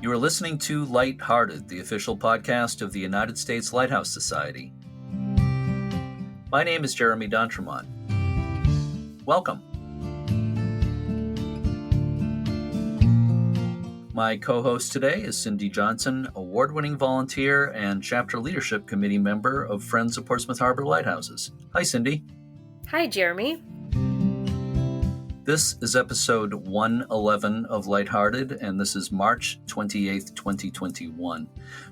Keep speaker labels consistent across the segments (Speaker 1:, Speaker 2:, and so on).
Speaker 1: You are listening to Lighthearted, the official podcast of the United States Lighthouse Society. My name is Jeremy D'Entremont. Welcome. My co-host today is Cindy Johnson, award-winning volunteer and chapter leadership committee member of Friends of Portsmouth Harbor Lighthouses. Hi, Cindy.
Speaker 2: Hi, Jeremy.
Speaker 1: This is episode 111 of Lighthearted, and this is March 28th, 2021.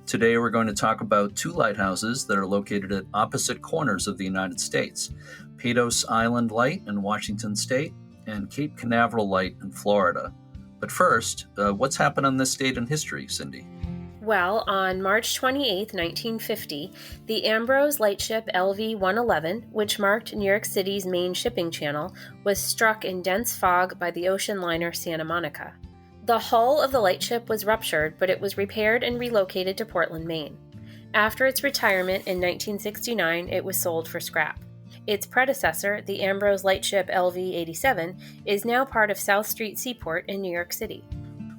Speaker 1: Today we're going to talk about two lighthouses that are located at opposite corners of the United States, Patos Island Light in Washington State and Cape Canaveral Light in Florida. But first, what's happened on this date in history, Cindy?
Speaker 2: Well, on March 28, 1950, the Ambrose lightship LV-111, which marked New York City's main shipping channel, was struck in dense fog by the ocean liner Santa Monica. The hull of the lightship was ruptured, but it was repaired and relocated to Portland, Maine. After its retirement in 1969, it was sold for scrap. Its predecessor, the Ambrose lightship LV-87, is now part of South Street Seaport in New York City.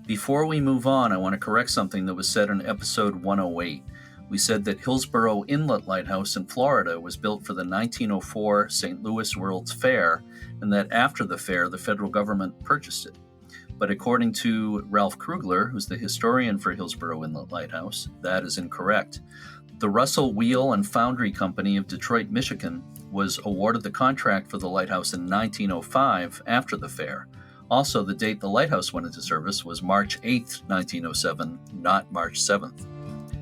Speaker 1: Before we move on, I want to correct something that was said in episode 108. We said that Hillsborough Inlet Lighthouse in Florida was built for the 1904 St. Louis World's Fair, and that after the fair, the federal government purchased it. But according to Ralph Krugler, who's the historian for Hillsborough Inlet Lighthouse, that is incorrect. The Russell Wheel and Foundry Company of Detroit, Michigan, was awarded the contract for the lighthouse in 1905 after the fair. Also, the date the lighthouse went into service was March 8, 1907, not March 7th.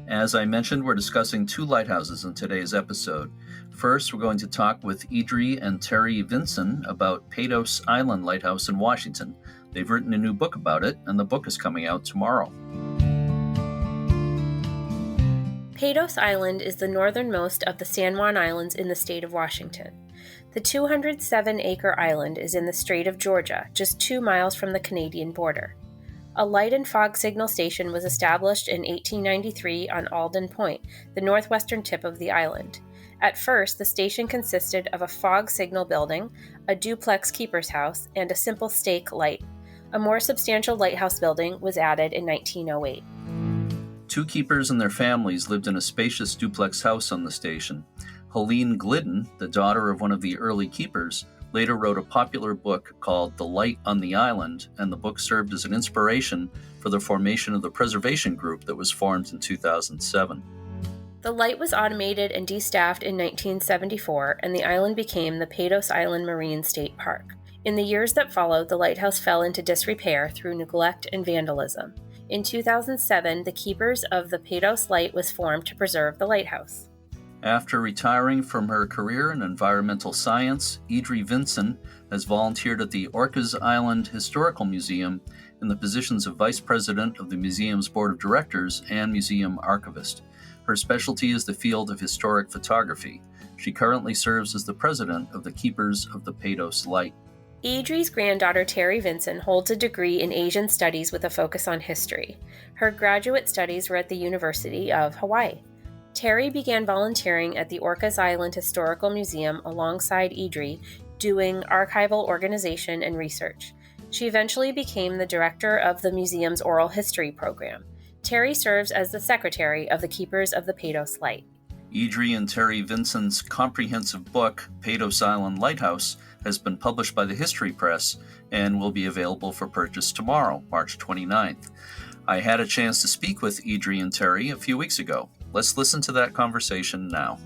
Speaker 1: As I mentioned, we're discussing two lighthouses in today's episode. First, we're going to talk with Edrie and Terri Vinson about Patos Island Lighthouse in Washington. They've written a new book about it, and the book is coming out tomorrow.
Speaker 2: Patos Island is the northernmost of the San Juan Islands in the state of Washington. The 207-acre island is in the Strait of Georgia, just 2 miles from the Canadian border. A light and fog signal station was established in 1893 on Alden Point, the northwestern tip of the island. At first, the station consisted of a fog signal building, a duplex keeper's house, and a simple stake light. A more substantial lighthouse building was added in 1908.
Speaker 1: Two keepers and their families lived in a spacious duplex house on the station. Helene Glidden, the daughter of one of the early keepers, later wrote a popular book called The Light on the Island, and the book served as an inspiration for the formation of the preservation group that was formed in 2007.
Speaker 2: The light was automated and destaffed in 1974, and the island became the Patos Island Marine State Park. In the years that followed, the lighthouse fell into disrepair through neglect and vandalism. In 2007, the Keepers of the Patos Light was formed to preserve the lighthouse.
Speaker 1: After retiring from her career in environmental science, Edrie Vinson has volunteered at the Orcas Island Historical Museum in the positions of Vice President of the museum's Board of Directors and Museum Archivist. Her specialty is the field of historic photography. She currently serves as the President of the Keepers of the Patos Light.
Speaker 2: Edrie's granddaughter Terri Vinson holds a degree in Asian Studies with a focus on history. Her graduate studies were at the University of Hawaii. Terri began volunteering at the Orcas Island Historical Museum alongside Edrie, doing archival organization and research. She eventually became the director of the museum's oral history program. Terri serves as the secretary of the Keepers of the Patos Light.
Speaker 1: Edrie and Terri Vinson's comprehensive book, Patos Island Lighthouse, has been published by the History Press and will be available for purchase tomorrow, March 29th. I had a chance to speak with Edrie and Terri a few weeks ago. Let's listen to that conversation now.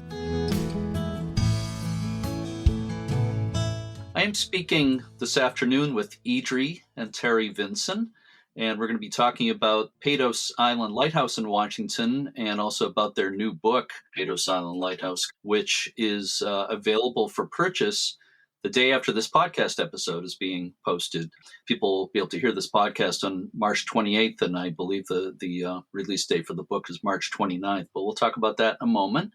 Speaker 1: I am speaking this afternoon with Edrie and Terri Vinson, and we're going to be talking about Patos Island Lighthouse in Washington and also about their new book, Patos Island Lighthouse, which is available for purchase the day after this podcast episode is being posted. People will be able to hear this podcast on March 28th, and I believe the release date for the book is March 29th, but we'll talk about that in a moment.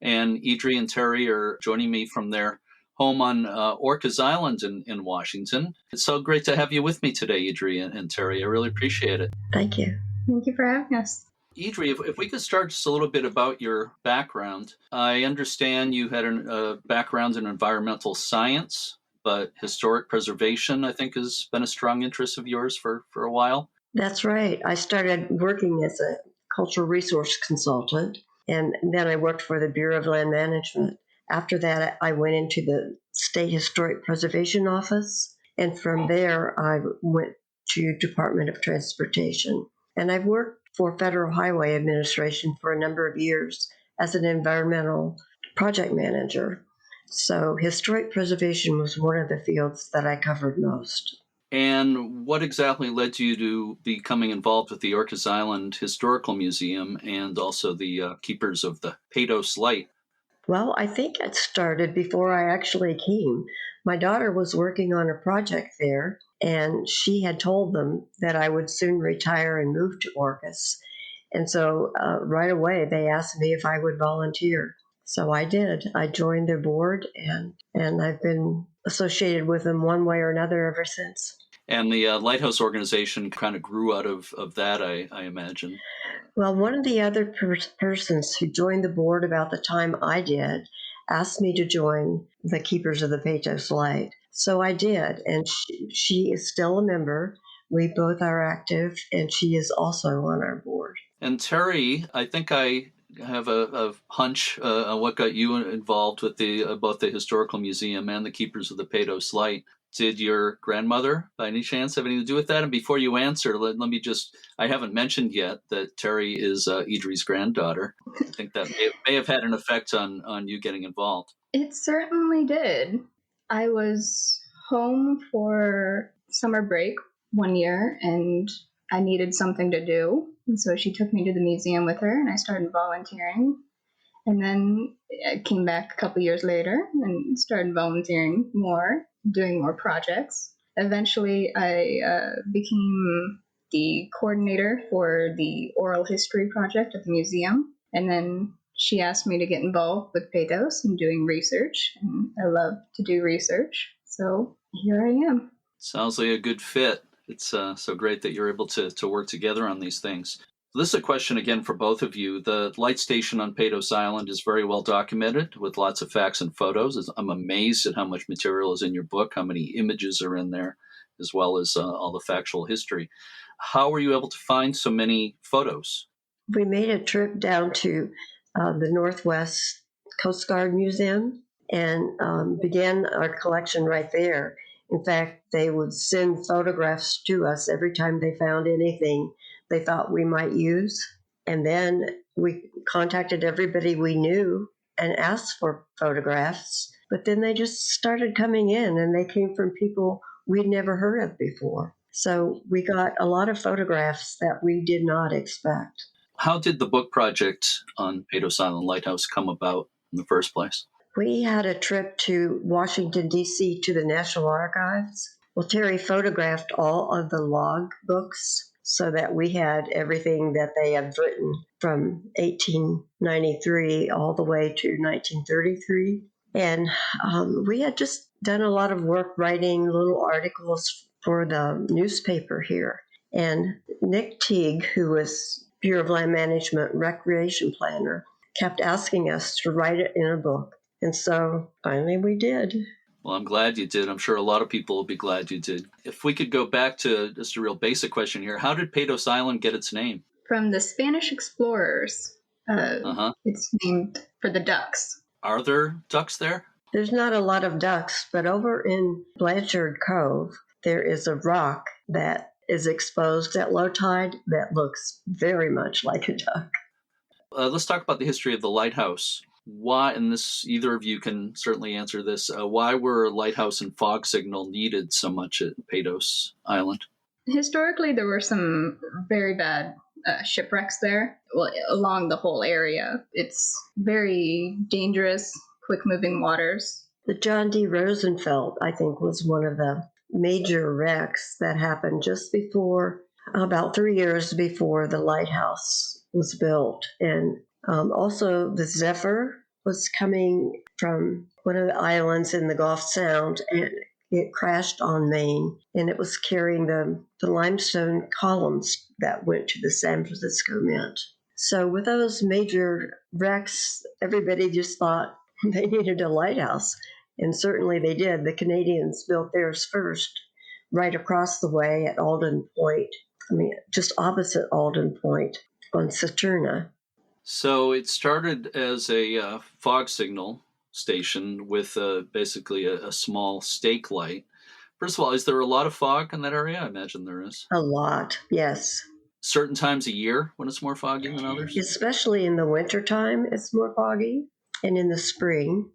Speaker 1: And Edrie and Terri are joining me from their home on Orcas Island in Washington. It's so great to have you with me today, Edrie and Terri. I really appreciate it.
Speaker 3: Thank you. Thank you for having us.
Speaker 1: Edrie, if we could start just a little bit about your background. I understand you had a background in environmental science, but historic preservation, I think, has been a strong interest of yours for a while.
Speaker 4: That's right. I started working as a cultural resource consultant, and then I worked for the Bureau of Land Management. After that, I went into the State Historic Preservation Office, and from there, I went to Department of Transportation. And I've worked for Federal Highway Administration for a number of years as an environmental project manager. So historic preservation was one of the fields that I covered most.
Speaker 1: And what exactly led you to becoming involved with the Orcas Island Historical Museum and also the keepers of the Patos Light?
Speaker 4: Well, I think it started before I actually came. My daughter was working on a project there, and she had told them that I would soon retire and move to Orcas. And so right away, they asked me if I would volunteer. So I did. I joined their board, and I've been associated with them one way or another ever since.
Speaker 1: And the Lighthouse organization kind of grew out of that, I imagine.
Speaker 4: Well, one of the other persons who joined the board about the time I did asked me to join the Keepers of the Patos Light. So I did, and she is still a member. We both are active, and she is also on our board.
Speaker 1: And Terri, I think I have a hunch on what got you involved with both the Historical Museum and the Keepers of the Patos Light. Did your grandmother, by any chance, have anything to do with that? And before you answer, let me just, I haven't mentioned yet that Terri is Edrie's granddaughter. I think that may have had an effect on you getting involved.
Speaker 3: It certainly did. I was home for summer break one year, and I needed something to do. And so she took me to the museum with her, and I started volunteering. And then I came back a couple years later and started volunteering more, doing more projects. Eventually, I became the coordinator for the oral history project at the museum. And then she asked me to get involved with Patos and doing research. And I love to do research. So here I am.
Speaker 1: Sounds like a good fit. It's so great that you're able to work together on these things. This is a question again for both of you. The light station on Patos Island is very well documented with lots of facts and photos. I'm amazed at how much material is in your book, how many images are in there, as well as all the factual history. How were you able to find so many photos?
Speaker 4: We made a trip down to the Northwest Coast Guard Museum and began our collection right there. In fact, they would send photographs to us every time they found anything they thought we might use. And then we contacted everybody we knew and asked for photographs. But then they just started coming in, and they came from people we'd never heard of before. So we got a lot of photographs that we did not expect.
Speaker 1: How did the book project on Patos Island Lighthouse come about in the first place?
Speaker 4: We had a trip to Washington, D.C. to the National Archives. Well, Terri photographed all of the log books so that we had everything that they had written from 1893 all the way to 1933. And we had just done a lot of work writing little articles for the newspaper here. And Nick Teague, who was Bureau of Land Management recreation planner, kept asking us to write it in a book. And so finally we did.
Speaker 1: Well, I'm glad you did. I'm sure a lot of people will be glad you did. If we could go back to just a real basic question here, how did Patos Island get its name?
Speaker 3: From the Spanish explorers. It's named for the ducks.
Speaker 1: Are there ducks there?
Speaker 4: There's not a lot of ducks, but over in Blanchard Cove, there is a rock that is exposed at low tide that looks very much like a duck.
Speaker 1: Let's talk about the history of the lighthouse. Why, and this, either of you can certainly answer this, why were lighthouse and fog signal needed so much at Patos Island?
Speaker 3: Historically, there were some very bad shipwrecks there, along the whole area. It's very dangerous, quick-moving waters.
Speaker 4: The John D. Rosenfeld, I think, was one of the major wrecks that happened just before, about 3 years before the lighthouse was built. And also the Zephyr was coming from one of the islands in the Gulf Sound, and it crashed on Maine, and it was carrying the limestone columns that went to the San Francisco Mint. So with those major wrecks, everybody just thought they needed a lighthouse, and certainly they did. The Canadians built theirs first, right across the way at Alden Point. just opposite Alden Point on Saturna.
Speaker 1: So it started as a fog signal station with basically a small stake light. First of all, is there a lot of fog in that area? I imagine there is.
Speaker 4: A lot, yes.
Speaker 1: Certain times a year when it's more foggy than others?
Speaker 4: Especially in the wintertime, it's more foggy, and in the spring.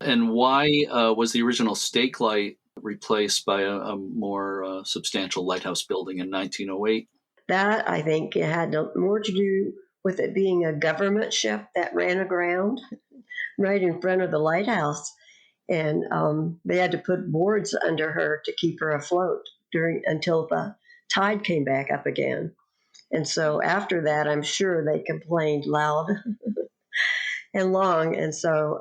Speaker 1: And why was the original stake light replaced by a more substantial lighthouse building in 1908?
Speaker 4: That, I think, it had more to do with it being a government ship that ran aground right in front of the lighthouse. And they had to put boards under her to keep her afloat until the tide came back up again. And so after that, I'm sure they complained loud and long. And so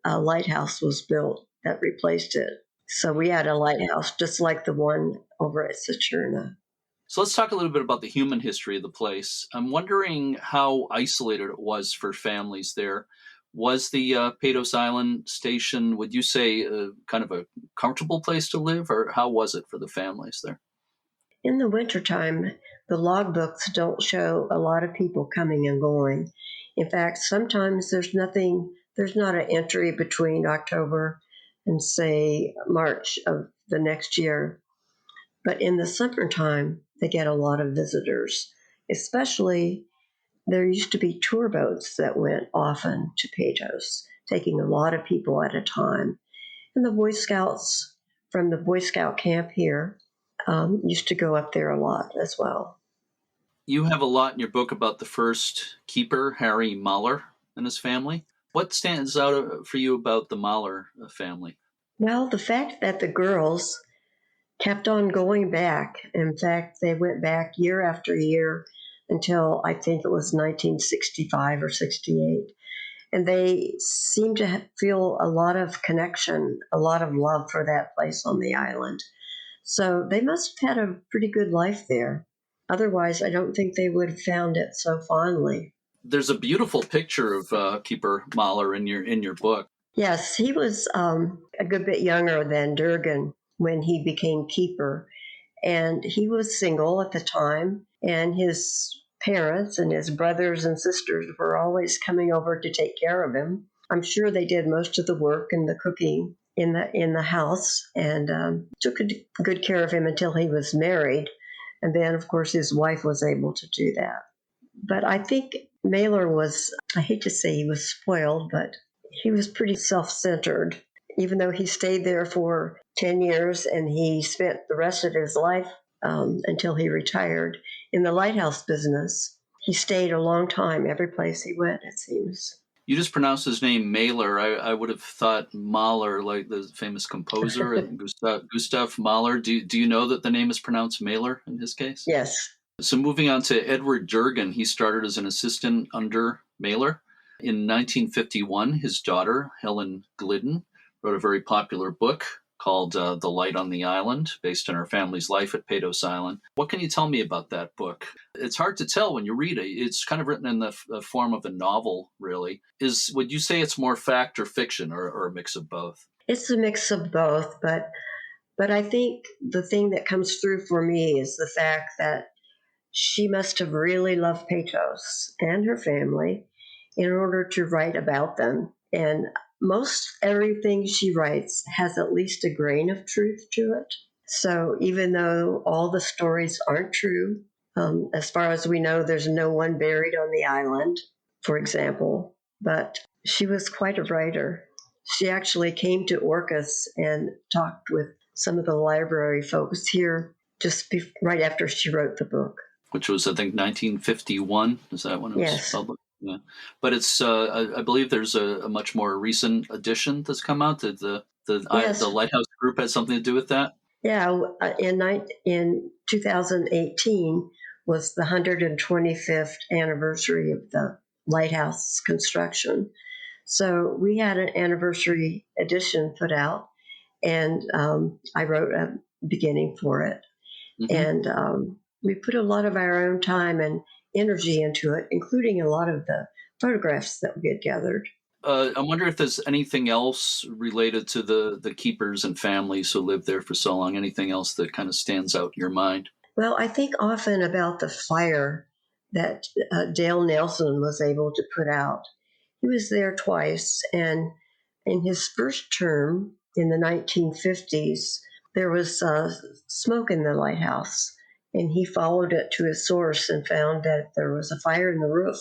Speaker 4: a lighthouse was built that replaced it. So we had a lighthouse just like the one over at Saturna.
Speaker 1: So let's talk a little bit about the human history of the place. I'm wondering how isolated it was for families there. Was the Patos Island station, would you say, kind of a comfortable place to live, or how was it for the families there?
Speaker 4: In the wintertime, the logbooks don't show a lot of people coming and going. In fact, sometimes there's not an entry between October and, say, March of the next year. But in the summertime, they get a lot of visitors, especially there used to be tour boats that went often to Patos, taking a lot of people at a time. And the Boy Scouts from the Boy Scout camp here used to go up there a lot as well.
Speaker 1: You have a lot in your book about the first keeper, Harry Mahler, and his family. What stands out for you about the Mahler family?
Speaker 4: Well, the fact that the girls kept on going back. In fact, they went back year after year until I think it was 1965 or 68. And they seemed to feel a lot of connection, a lot of love for that place on the island. So they must have had a pretty good life there. Otherwise, I don't think they would have found it so fondly.
Speaker 1: There's a beautiful picture of Keeper Mahler in your book.
Speaker 4: Yes, he was a good bit younger than Durgan when he became keeper. And he was single at the time, and his parents and his brothers and sisters were always coming over to take care of him. I'm sure they did most of the work and the cooking in the house, and took good care of him until he was married. And then, of course, his wife was able to do that. But I think Mahler was, I hate to say he was spoiled, but he was pretty self-centered. Even though he stayed there for 10 years and he spent the rest of his life until he retired in the lighthouse business, he stayed a long time every place he went, it seems.
Speaker 1: You just pronounced his name Mahler. I would have thought Mahler, like the famous composer, Gustav Mahler. Do you know that the name is pronounced Mahler in his case?
Speaker 4: Yes.
Speaker 1: So moving on to Edward Durgan, he started as an assistant under Mahler. In 1951, his daughter, Helen Glidden, wrote a very popular book called The Light on the Island, based on her family's life at Patos Island. What can you tell me about that book? It's hard to tell when you read it. It's kind of written in the form of a novel, really. Would you say it's more fact or fiction, or a mix of both?
Speaker 4: It's a mix of both, but I think the thing that comes through for me is the fact that she must have really loved Patos and her family in order to write about them. And most everything she writes has at least a grain of truth to it. So even though all the stories aren't true, as far as we know, there's no one buried on the island, for example, but she was quite a writer. She actually came to Orcas and talked with some of the library folks here just right after she wrote the book.
Speaker 1: Which was, I think, 1951. Is that when it was published? Yeah. But it's, I believe there's a much more recent edition that's come out. Did the Lighthouse Group had something to do with that?
Speaker 4: Yeah, in 2018 was the 125th anniversary of the lighthouse construction. So we had an anniversary edition put out, and I wrote a beginning for it. Mm-hmm. And we put a lot of our own time and energy into it, including a lot of the photographs that we had gathered.
Speaker 1: I wonder if there's anything else related to the keepers and families who lived there for so long, anything else that kind of stands out in your mind?
Speaker 4: Well, I think often about the fire that Dale Nelson was able to put out. He was there twice, and in his first term in the 1950s, there was smoke in the lighthouse, and he followed it to a source and found that there was a fire in the roof,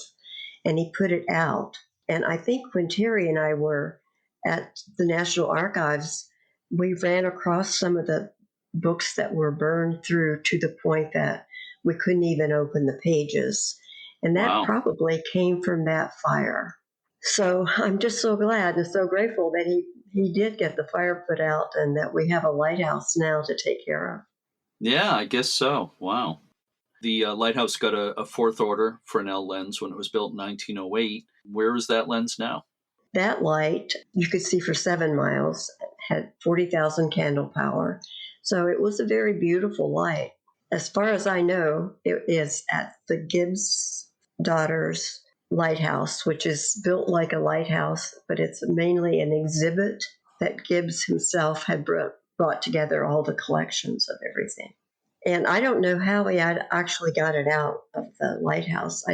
Speaker 4: and he put it out. And I think when Terry and I were at the National Archives, we ran across some of the books that were burned through to the point that we couldn't even open the pages. And that
Speaker 1: Wow.
Speaker 4: probably came from that fire. So I'm just so glad and so grateful that he did get the fire put out and that we have a lighthouse now to take care of.
Speaker 1: Yeah, I guess so. Wow. The lighthouse got a fourth order Fresnel lens when it was built in 1908. Where is that lens now?
Speaker 4: That light, you could see for 7 miles, had 40,000 candle power. So it was a very beautiful light. As far as I know, it is at the Gibbs daughters lighthouse, which is built like a lighthouse, but it's mainly an exhibit that Gibbs himself had brought together all the collections of everything. And I don't know how he had actually got it out of the lighthouse.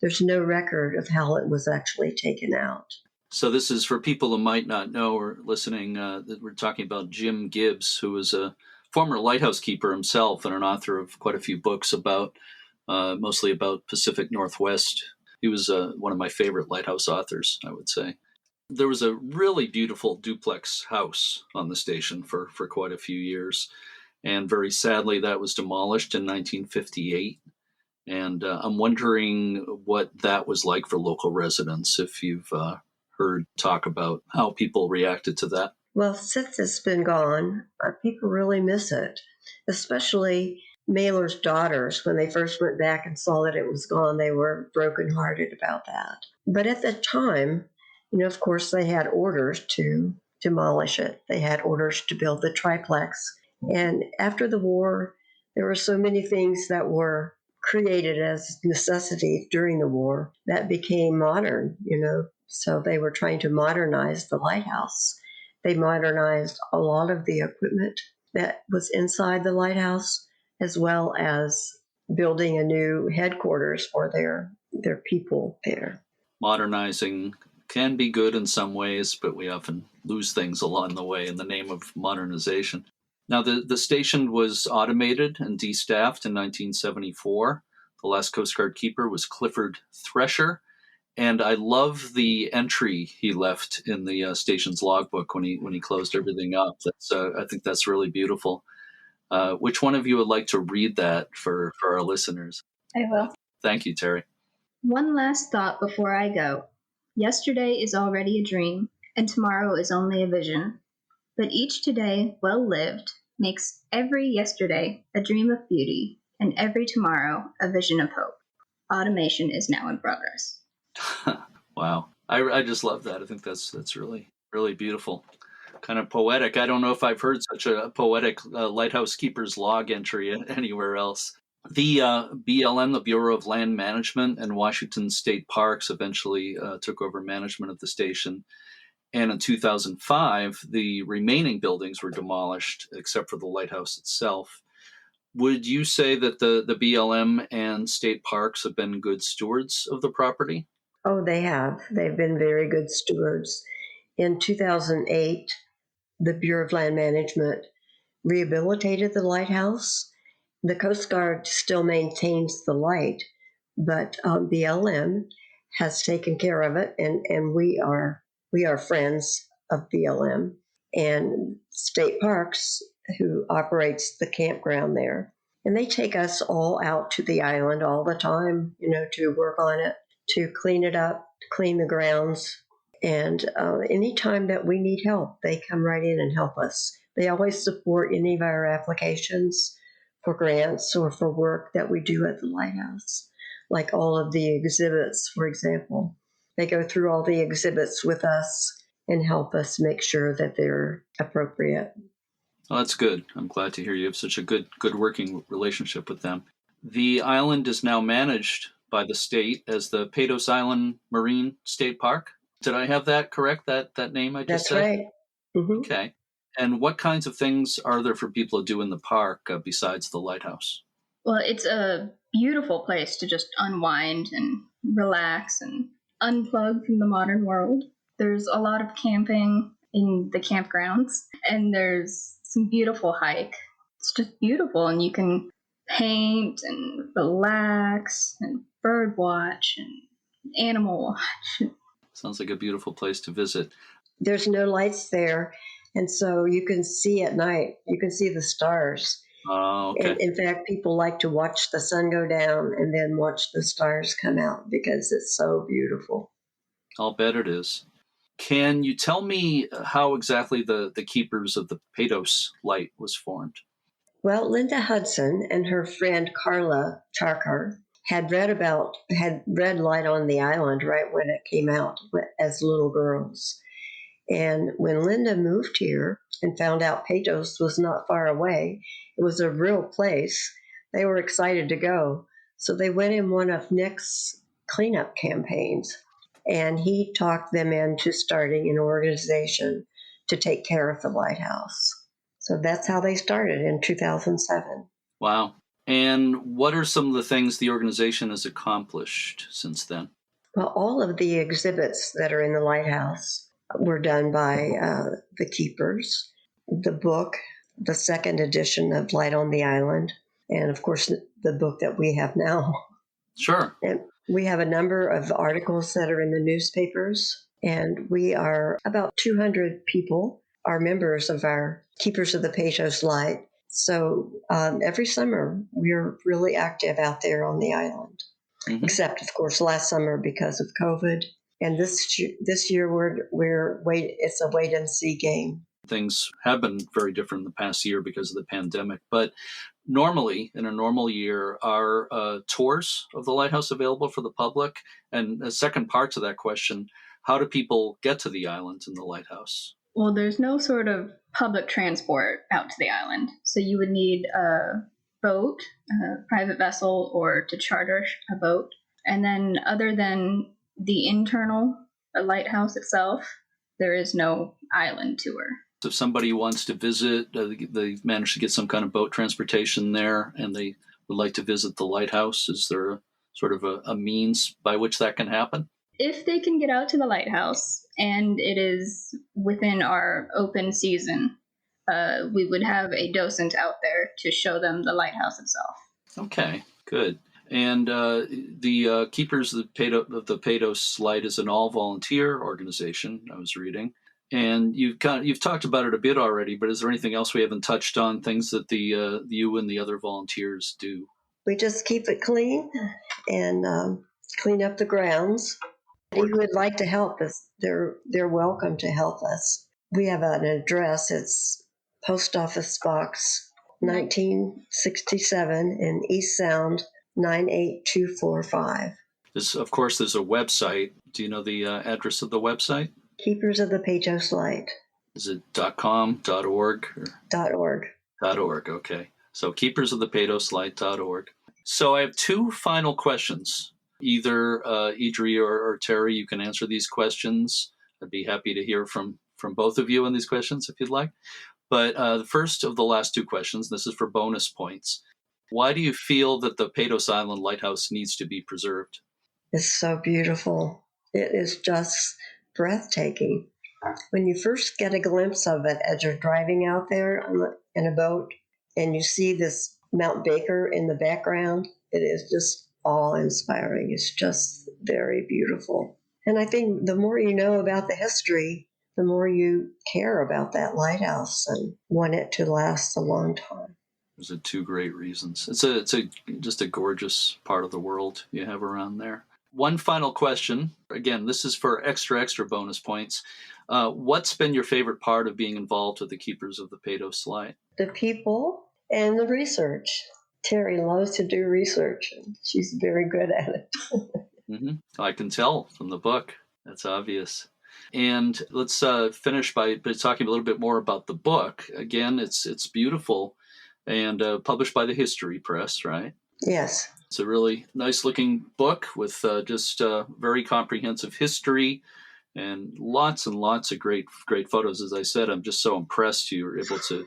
Speaker 4: There's no record of how it was actually taken out.
Speaker 1: So this is for people who might not know or listening, that we're talking about Jim Gibbs, who was a former lighthouse keeper himself and an author of quite a few books about, mostly about Pacific Northwest. He was one of my favorite lighthouse authors, I would say. There was a really beautiful duplex house on the station for quite a few years. And very sadly, that was demolished in 1958. And I'm wondering what that was like for local residents, if you've heard talk about how people reacted to that.
Speaker 4: Well, since it's been gone, people really miss it, especially Mailer's daughters. When they first went back and saw that it was gone, they were brokenhearted about that. But at the time, of course, they had orders to demolish it. They had orders to build the triplex. And after the war, there were so many things that were created as necessities during the war that became modern, So they were trying to modernize the lighthouse. They modernized a lot of the equipment that was inside the lighthouse, as well as building a new headquarters for their people there.
Speaker 1: Modernizing can be good in some ways, but we often lose things along the way in the name of modernization. Now, the station was automated and destaffed in 1974. The last Coast Guard keeper was Clifford Thresher, and I love the entry he left in the station's logbook when he closed everything up. I think that's really beautiful. Which one of you would like to read that for our listeners?
Speaker 3: I will.
Speaker 1: Thank you, Terry.
Speaker 3: One last thought before I go. Yesterday is already a dream, and tomorrow is only a vision. But each today, well lived, makes every yesterday a dream of beauty, and every tomorrow a vision of hope. Automation is now in progress.
Speaker 1: Wow. I just love that. I think that's really, really beautiful. Kind of poetic. I don't know if I've heard such a poetic lighthouse keeper's log entry anywhere else. The BLM, the Bureau of Land Management, and Washington State Parks eventually took over management of the station. And in 2005, the remaining buildings were demolished, except for the lighthouse itself. Would you say that the BLM and state parks have been good stewards of the property?
Speaker 4: Oh, they have. They've been very good stewards. In 2008, the Bureau of Land Management rehabilitated the lighthouse. The Coast Guard still maintains the light, but BLM has taken care of it, and we are friends of BLM. And State Parks, who operates the campground there, and they take us all out to the island all the time, to work on it, to clean it up, clean the grounds. And anytime that we need help, they come right in and help us. They always support any of our applications for grants or for work that we do at the lighthouse, like all of the exhibits, for example. They go through all the exhibits with us and help us make sure that they're appropriate.
Speaker 1: Well, that's good. I'm glad to hear you have such a good working relationship with them. The island is now managed by the state as the Patos Island Marine State Park. Did I have that correct, that name I just said?
Speaker 4: That's right. Mm-hmm.
Speaker 1: Okay. And what kinds of things are there for people to do in the park besides the lighthouse?
Speaker 3: Well, it's a beautiful place to just unwind and relax and unplug from the modern world. There's a lot of camping in the campgrounds, and there's some beautiful hike. It's just beautiful, and you can paint and relax and bird watch and animal watch.
Speaker 1: Sounds like a beautiful place to visit.
Speaker 4: There's no lights there, and so you can see at night. You can see the stars.
Speaker 1: Oh, okay.
Speaker 4: And in fact, people like to watch the sun go down and then watch the stars come out because it's so beautiful.
Speaker 1: I'll bet it is. Can you tell me how exactly the Keepers of the Patos Light was formed?
Speaker 4: Well, Linda Hudson and her friend Carla Charkar had read Light on the Island right when it came out as little girls. And when Linda moved here and found out Patos was not far away, it was a real place, they were excited to go. So they went in one of Nick's cleanup campaigns, and he talked them into starting an organization to take care of the lighthouse. So that's how they started in 2007.
Speaker 1: Wow. And what are some of the things the organization has accomplished since then?
Speaker 4: Well, all of the exhibits that are in the lighthouse were done by the keepers. The book, the second edition of Light on the Island, and of course the book that we have now.
Speaker 1: Sure.
Speaker 4: And we have a number of articles that are in the newspapers, and we are about 200 people are members of our Keepers of the Patos Light. So every summer we're really active out there on the island, except of course last summer because of COVID. And this year it's a wait and see game.
Speaker 1: Things have been very different in the past year because of the pandemic. But normally, in a normal year, are tours of the lighthouse available for the public? And the second part to that question, how do people get to the island and the lighthouse?
Speaker 3: Well, there's no sort of public transport out to the island. So you would need a boat, a private vessel, or to charter a boat. And then other than the internal lighthouse itself, there is no island tour.
Speaker 1: So if somebody wants to visit, they manage to get some kind of boat transportation there, and they would like to visit the lighthouse, is there sort of a means by which that can happen?
Speaker 3: If they can get out to the lighthouse and it is within our open season, we would have a docent out there to show them the lighthouse itself.
Speaker 1: Okay, good. And the Keepers of the Patos Light is an all-volunteer organization, I was reading. And you've talked about it a bit already, but is there anything else we haven't touched on, things that you and the other volunteers do?
Speaker 4: We just keep it clean and clean up the grounds. If you would like to help us, they're welcome to help us. We have an address. It's Post Office Box 1967 in East Sound 98245.
Speaker 1: Of course, there's a website. Do you know the address of the website?
Speaker 4: Keepers of the Patos Light.
Speaker 1: Is it .com, .org?
Speaker 4: .org.
Speaker 1: .org, okay. So keepersofthepatoslight.org. So I have two final questions. Either Edrie or Terri, you can answer these questions. I'd be happy to hear from both of you on these questions if you'd like. But the first of the last two questions, this is for bonus points. Why do you feel that the Patos Island Lighthouse needs to be preserved?
Speaker 4: It's so beautiful. It is just breathtaking. When you first get a glimpse of it as you're driving out there in a boat and you see this Mount Baker in the background, it is just awe-inspiring. It's just very beautiful. And I think the more you know about the history, the more you care about that lighthouse and want it to last a long time.
Speaker 1: Those are two great reasons. It's just a gorgeous part of the world you have around there. One final question. Again, this is for extra bonus points. What's been your favorite part of being involved with the Keepers of the Patos Light?
Speaker 4: The people and the research. Terri loves to do research, and she's very good at it.
Speaker 1: I can tell from the book. That's obvious. And let's finish by talking a little bit more about the book. Again, it's beautiful and published by the History Press, right?
Speaker 4: Yes.
Speaker 1: It's a really nice-looking book with just very comprehensive history and lots of great photos. As I said, I'm just so impressed you were able to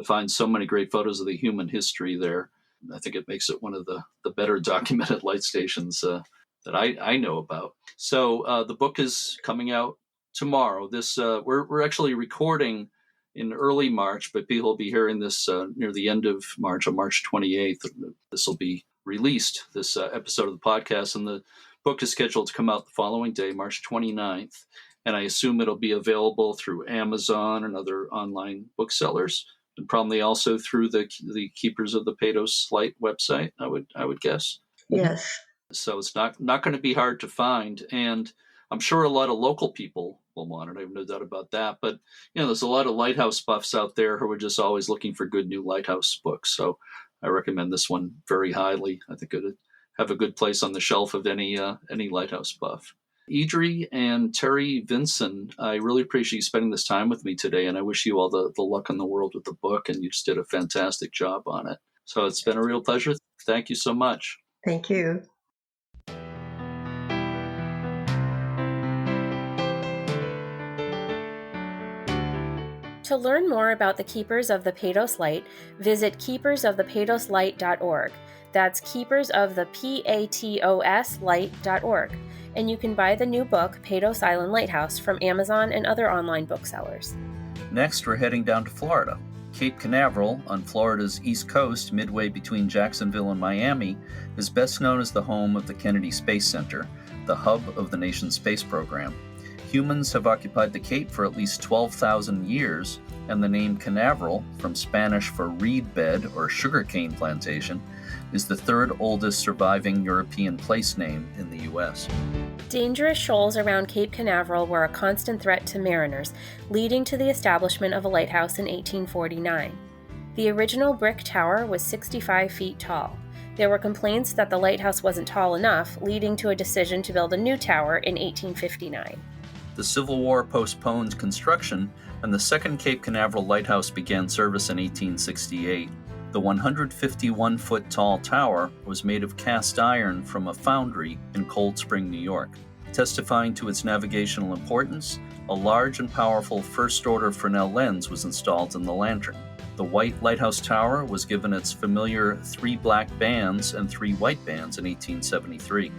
Speaker 1: find so many great photos of the human history there. I think it makes it one of the better documented light stations that I know about. So the book is coming out tomorrow. This we're actually recording in early March, but people will be hearing this near the end of March, on March 28th. This will be released, this episode of the podcast, and the book is scheduled to come out the following day, March 29th. And I assume it'll be available through Amazon and other online booksellers, and probably also through the Keepers of the Patos Light website, I would guess.
Speaker 4: Yes.
Speaker 1: So it's not going to be hard to find, and I'm sure a lot of local people will want it. I have no doubt about that. But there's a lot of lighthouse buffs out there who are just always looking for good new lighthouse books. So I recommend this one very highly. I think it'd have a good place on the shelf of any lighthouse buff. Edrie and Terri Vinson, I really appreciate you spending this time with me today, and I wish you all the luck in the world with the book, and you just did a fantastic job on it. So it's been a real pleasure. Thank you so much.
Speaker 4: Thank you.
Speaker 2: To learn more about the Keepers of the Patos Light, visit keepersofthepatoslight.org. That's Keepers of the Patos Light.org. And you can buy the new book, Patos Island Lighthouse, from Amazon and other online booksellers.
Speaker 1: Next, we're heading down to Florida. Cape Canaveral, on Florida's east coast, midway between Jacksonville and Miami, is best known as the home of the Kennedy Space Center, the hub of the nation's space program. Humans have occupied the Cape for at least 12,000 years, and the name Canaveral, from Spanish for reed bed or sugarcane plantation, is the third oldest surviving European place name in the U.S.
Speaker 2: Dangerous shoals around Cape Canaveral were a constant threat to mariners, leading to the establishment of a lighthouse in 1849. The original brick tower was 65 feet tall. There were complaints that the lighthouse wasn't tall enough, leading to a decision to build a new tower in 1859.
Speaker 1: The Civil War postponed construction, and the second Cape Canaveral Lighthouse began service in 1868. The 151-foot tall tower was made of cast iron from a foundry in Cold Spring, New York. Testifying to its navigational importance, a large and powerful first-order Fresnel lens was installed in the lantern. The white lighthouse tower was given its familiar 3 black bands and 3 white bands in 1873.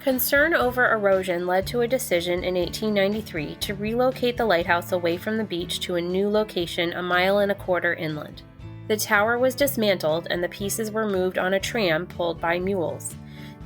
Speaker 2: Concern over erosion led to a decision in 1893 to relocate the lighthouse away from the beach to a new location 1.25 miles inland. The tower was dismantled and the pieces were moved on a tram pulled by mules.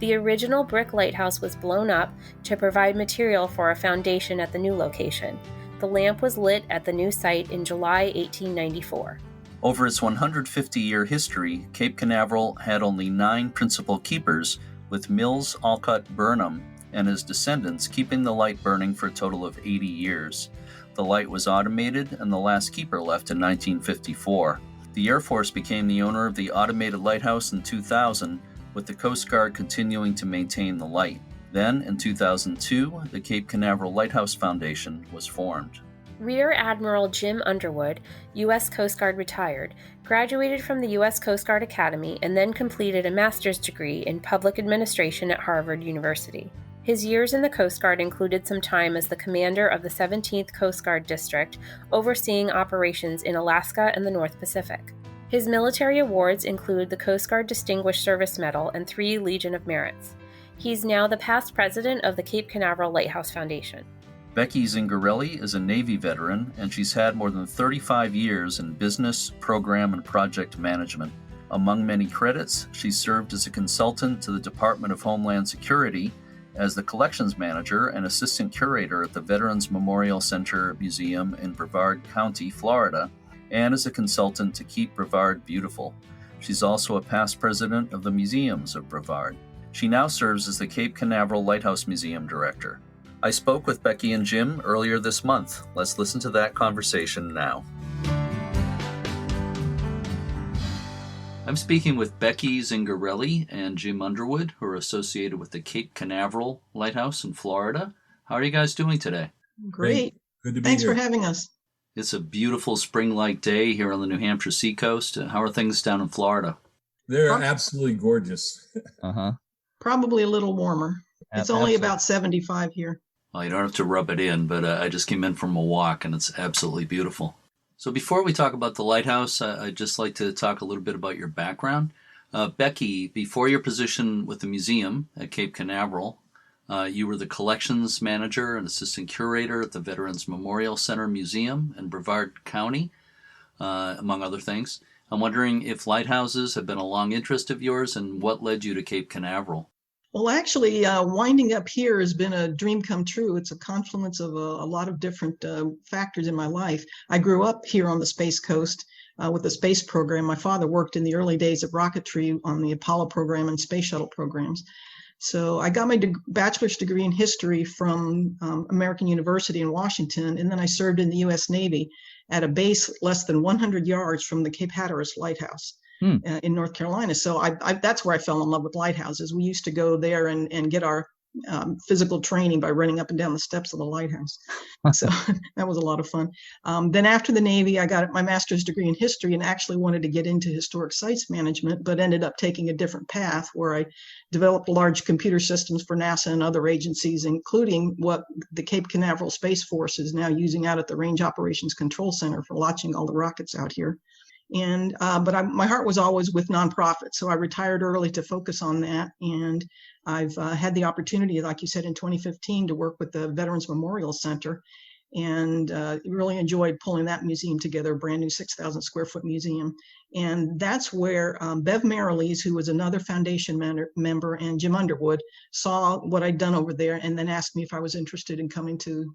Speaker 2: The original brick lighthouse was blown up to provide material for a foundation at the new location. The lamp was lit at the new site in July 1894.
Speaker 1: Over its 150-year history, Cape Canaveral had only 9 principal keepers, with Mills Alcott Burnham and his descendants keeping the light burning for a total of 80 years. The light was automated, and the last keeper left in 1954. The Air Force became the owner of the automated lighthouse in 2000, with the Coast Guard continuing to maintain the light. Then, in 2002, the Cape Canaveral Lighthouse Foundation was formed.
Speaker 2: Rear Admiral Jim Underwood, U.S. Coast Guard retired, graduated from the U.S. Coast Guard Academy and then completed a master's degree in public administration at Harvard University. His years in the Coast Guard included some time as the commander of the 17th Coast Guard District, overseeing operations in Alaska and the North Pacific. His military awards include the Coast Guard Distinguished Service Medal and 3 Legion of Merits. He's now the past president of the Cape Canaveral Lighthouse Foundation.
Speaker 1: Becky Zingarelli is a Navy veteran, and she's had more than 35 years in business, program, and project management. Among many credits, she served as a consultant to the Department of Homeland Security, as the collections manager and assistant curator at the Veterans Memorial Center Museum in Brevard County, Florida, and as a consultant to Keep Brevard Beautiful. She's also a past president of the Museums of Brevard. She now serves as the Cape Canaveral Lighthouse Museum director. I spoke with Becky and Jim earlier this month. Let's listen to that conversation now. I'm speaking with Becky Zingarelli and Jim Underwood, who are associated with the Cape Canaveral Lighthouse in Florida. How are you guys doing today?
Speaker 5: Great.
Speaker 6: Good to be
Speaker 5: Thanks
Speaker 6: here.
Speaker 5: for having us.
Speaker 1: It's a beautiful spring-like day here on the New Hampshire seacoast. How are things down in Florida?
Speaker 6: They're absolutely gorgeous.
Speaker 5: Probably a little warmer. It's only
Speaker 1: Absolutely.
Speaker 5: about 75 here.
Speaker 1: Well, you don't have to rub it in, but I just came in from a walk, and it's absolutely beautiful. So before we talk about the lighthouse, I'd just like to talk a little bit about your background. Becky, before your position with the museum at Cape Canaveral, you were the collections manager and assistant curator at the Veterans Memorial Center Museum in Brevard County, among other things. I'm wondering if lighthouses have been a long interest of yours and what led you to Cape Canaveral.
Speaker 5: Well, actually, winding up here has been a dream come true. It's a confluence of a lot of different factors in my life. I grew up here on the Space Coast with the space program. My father worked in the early days of rocketry on the Apollo program and space shuttle programs. So I got my bachelor's degree in history from American University in Washington, and then I served in the U.S. Navy at a base less than 100 yards from the Cape Hatteras Lighthouse in North Carolina. So that's where I fell in love with lighthouses. We used to go there and get our physical training by running up and down the steps of the lighthouse. So that was a lot of fun. Then after the Navy, I got my master's degree in history and actually wanted to get into historic sites management, but ended up taking a different path where I developed large computer systems for NASA and other agencies, including what the Cape Canaveral Space Force is now using out at the Range Operations Control Center for launching all the rockets out here. And my heart was always with nonprofits, so I retired early to focus on that. And I've had the opportunity, like you said, in 2015 to work with the Veterans Memorial Center, and really enjoyed pulling that museum together, a brand new 6,000 square foot museum. And that's where Bev Marilees, who was another foundation member, and Jim Underwood saw what I'd done over there, and then asked me if I was interested in coming to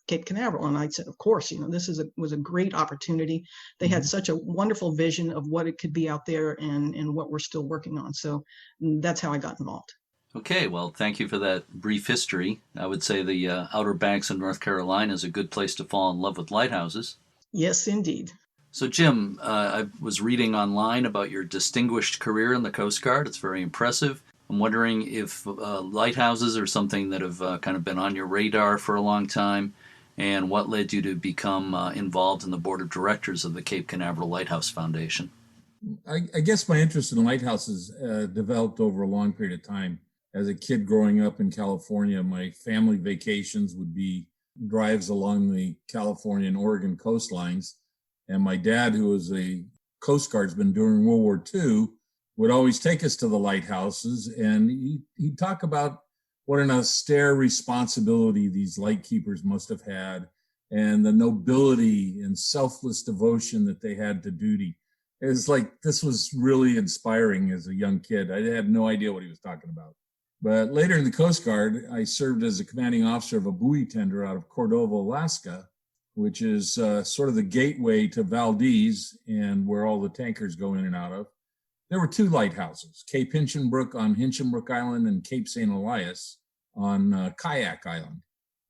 Speaker 5: Cape Canaveral. And I said, of course, this was a great opportunity. They had such a wonderful vision of what it could be out there and what we're still working on. So that's how I got involved.
Speaker 1: Okay, well, thank you for that brief history. I would say the Outer Banks of North Carolina is a good place to fall in love with lighthouses.
Speaker 5: Yes, indeed.
Speaker 1: So, Jim, I was reading online about your distinguished career in the Coast Guard. It's very impressive. I'm wondering if lighthouses are something that have kind of been on your radar for a long time, and what led you to become involved in the board of directors of the Cape Canaveral Lighthouse Foundation?
Speaker 6: I guess my interest in lighthouses developed over a long period of time. As a kid growing up in California, my family vacations would be drives along the California and Oregon coastlines. And my dad, who was a Coast Guardsman during World War II, would always take us to the lighthouses. And he'd talk about what an austere responsibility these lightkeepers must have had, and the nobility and selfless devotion that they had to duty. It was like, this was really inspiring as a young kid. I had no idea what he was talking about. But later in the Coast Guard, I served as a commanding officer of a buoy tender out of Cordova, Alaska, which is sort of the gateway to Valdez and where all the tankers go in and out of. There were two lighthouses, Cape Hinchinbrook on Hinchinbrook Island and Cape St. Elias on Kayak Island.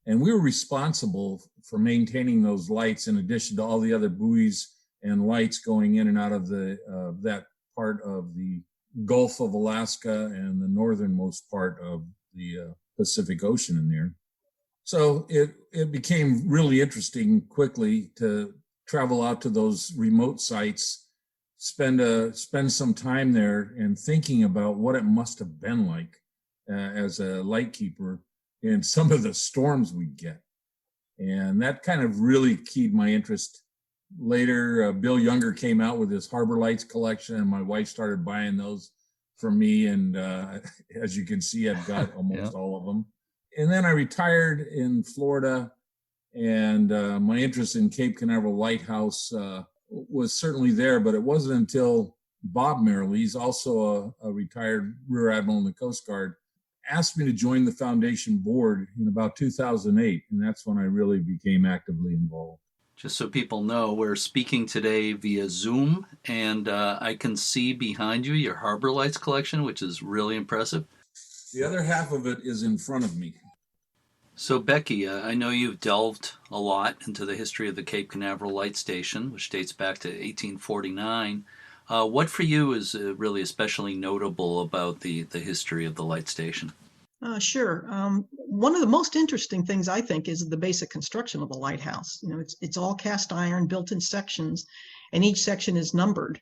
Speaker 6: And we were responsible for maintaining those lights in addition to all the other buoys and lights going in and out of that part of the Gulf of Alaska and the northernmost part of the Pacific Ocean in there. So it became really interesting quickly to travel out to those remote sites, spend some time there and thinking about what it must have been like as a lightkeeper in some of the storms we get. And that kind of really keyed my interest. Later, Bill Younger came out with his Harbor Lights collection, and my wife started buying those for me. And as you can see, I've got almost all of them. And then I retired in Florida, and my interest in Cape Canaveral Lighthouse was certainly there, but it wasn't until Bob Marilees, also a retired Rear Admiral in the Coast Guard, asked me to join the foundation board in about 2008, and that's when I really became actively involved.
Speaker 1: Just so people know, we're speaking today via Zoom, and I can see behind you your Harbor Lights collection, which is really impressive.
Speaker 6: The other half of it is in front of me.
Speaker 1: So, Becky, I know you've delved a lot into the history of the Cape Canaveral Light Station, which dates back to 1849. What for you is really especially notable about the history of the light station?
Speaker 5: Sure. One of the most interesting things, I think, is the basic construction of a lighthouse. It's all cast iron, built in sections, and each section is numbered.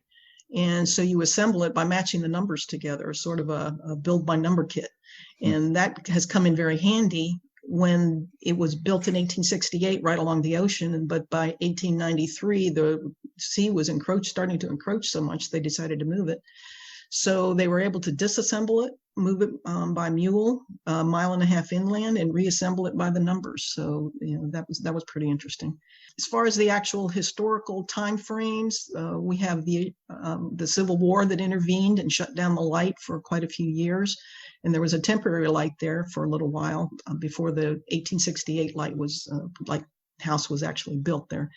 Speaker 5: And so you assemble it by matching the numbers together, sort of a build by number kit. And that has come in very handy when it was built in 1868 right along the ocean. But by 1893, the sea was starting to encroach so much, they decided to move it. So they were able to disassemble it, move it by mule a mile and a half inland, and reassemble it by the numbers. So that was pretty interesting. As far as the actual historical time frames, we have the Civil War that intervened and shut down the light for quite a few years. And there was a temporary light there for a little while before the 1868 lighthouse was actually built there.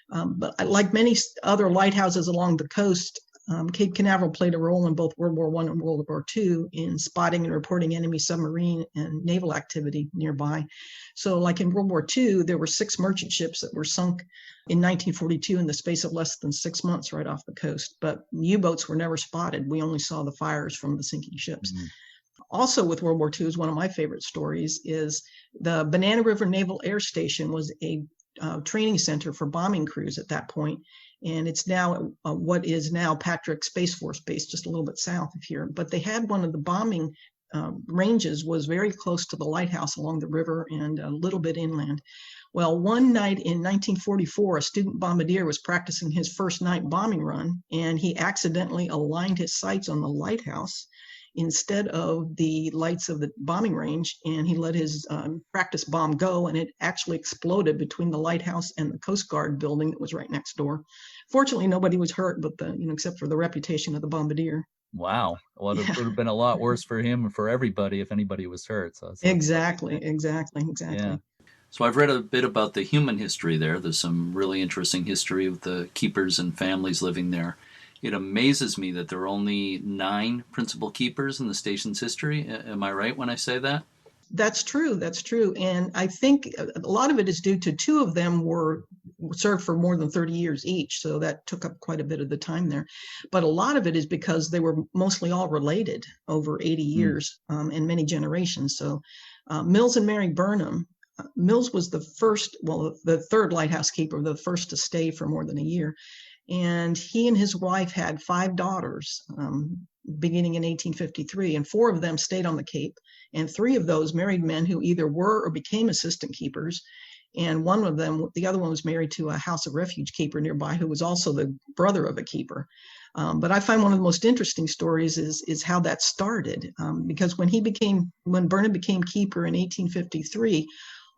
Speaker 5: But like many other lighthouses along the coast, Cape Canaveral played a role in both World War I and World War II in spotting and reporting enemy submarine and naval activity nearby. So like in World War II, there were 6 merchant ships that were sunk in 1942 in the space of less than 6 months right off the coast. But U-boats were never spotted. We only saw the fires from the sinking ships. Mm-hmm. Also with World War II is one of my favorite stories is the Banana River Naval Air Station was a training center for bombing crews at that point. And it's now what is now Patrick Space Force Base, just a little bit south of here. But they had one of the bombing ranges was very close to the lighthouse along the river and a little bit inland. Well, one night in 1944, a student bombardier was practicing his first night bombing run, and he accidentally aligned his sights on the lighthouse instead of the lights of the bombing range, and he let his practice bomb go, and it actually exploded between the lighthouse and the Coast Guard building that was right next door. Fortunately, nobody was hurt, but except for the reputation of the bombardier.
Speaker 7: Wow. Well, it would have been a lot worse for him and for everybody if anybody was hurt. So
Speaker 5: exactly.
Speaker 7: Yeah.
Speaker 1: So I've read a bit about the human history there. There's some really interesting history of the keepers and families living there. It amazes me that there are only 9 principal keepers in the station's history. Am I right when I say that?
Speaker 5: That's true. And I think a lot of it is due to 2 of them were served for more than 30 years each. So that took up quite a bit of the time there. But a lot of it is because they were mostly all related over 80 years and many generations. So Mills and Mary Burnham, Mills was the third lighthouse keeper, the first to stay for more than a year. And he and his wife had 5 daughters beginning in 1853, and 4 of them stayed on the Cape, and 3 of those married men who either were or became assistant keepers. And one of them, the other one was married to a House of Refuge keeper nearby who was also the brother of a keeper. But I find one of the most interesting stories is how that started, because when Burnham became keeper in 1853,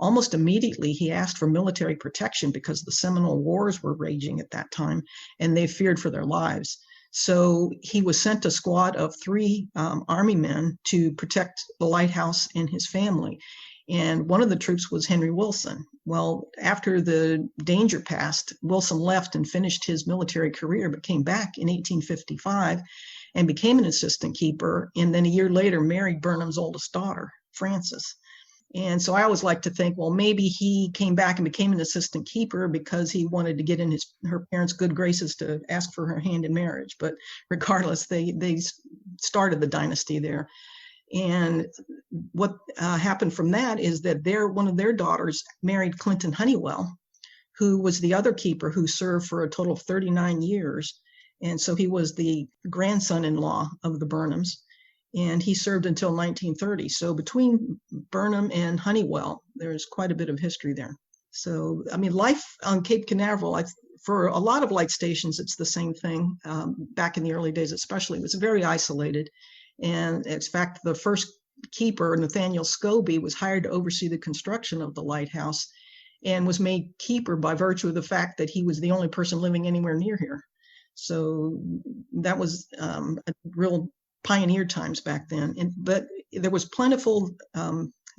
Speaker 5: almost immediately, he asked for military protection because the Seminole Wars were raging at that time, and they feared for their lives. So he was sent a squad of 3 Army men to protect the lighthouse and his family. And one of the troops was Henry Wilson. Well, after the danger passed, Wilson left and finished his military career, but came back in 1855 and became an assistant keeper. And then a year later, married Burnham's oldest daughter, Frances. And so I always like to think, well, maybe he came back and became an assistant keeper because he wanted to get in her parents' good graces to ask for her hand in marriage. But regardless, they started the dynasty there. And what happened from that is that one of their daughters married Clinton Honeywell, who was the other keeper who served for a total of 39 years. And so he was the grandson-in-law of the Burnhams. And he served until 1930. So between Burnham and Honeywell, there's quite a bit of history there. So, I mean, life on Cape Canaveral, for a lot of light stations, it's the same thing. Back in the early days, especially, it was very isolated. And in fact, the first keeper, Nathaniel Scobie, was hired to oversee the construction of the lighthouse and was made keeper by virtue of the fact that he was the only person living anywhere near here. So that was a real pioneer times back then. But there was plentiful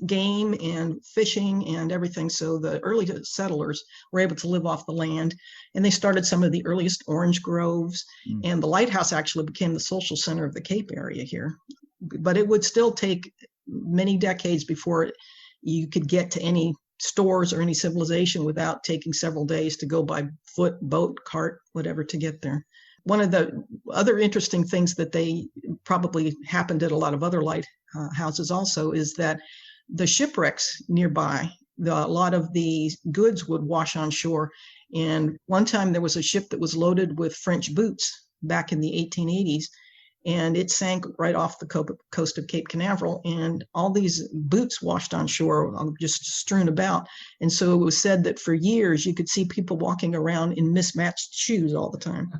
Speaker 5: game and fishing and everything. So the early settlers were able to live off the land, and they started some of the earliest orange groves. And the lighthouse actually became the social center of the Cape area here. But it would still take many decades before you could get to any stores or any civilization without taking several days to go by foot, boat, cart, whatever to get there. One of the other interesting things that they probably happened at a lot of other lighthouses also is that the shipwrecks nearby, a lot of the goods would wash on shore. And one time there was a ship that was loaded with French boots back in the 1880s, and it sank right off the coast of Cape Canaveral, and all these boots washed on shore, just strewn about. And so it was said that for years you could see people walking around in mismatched shoes all the time.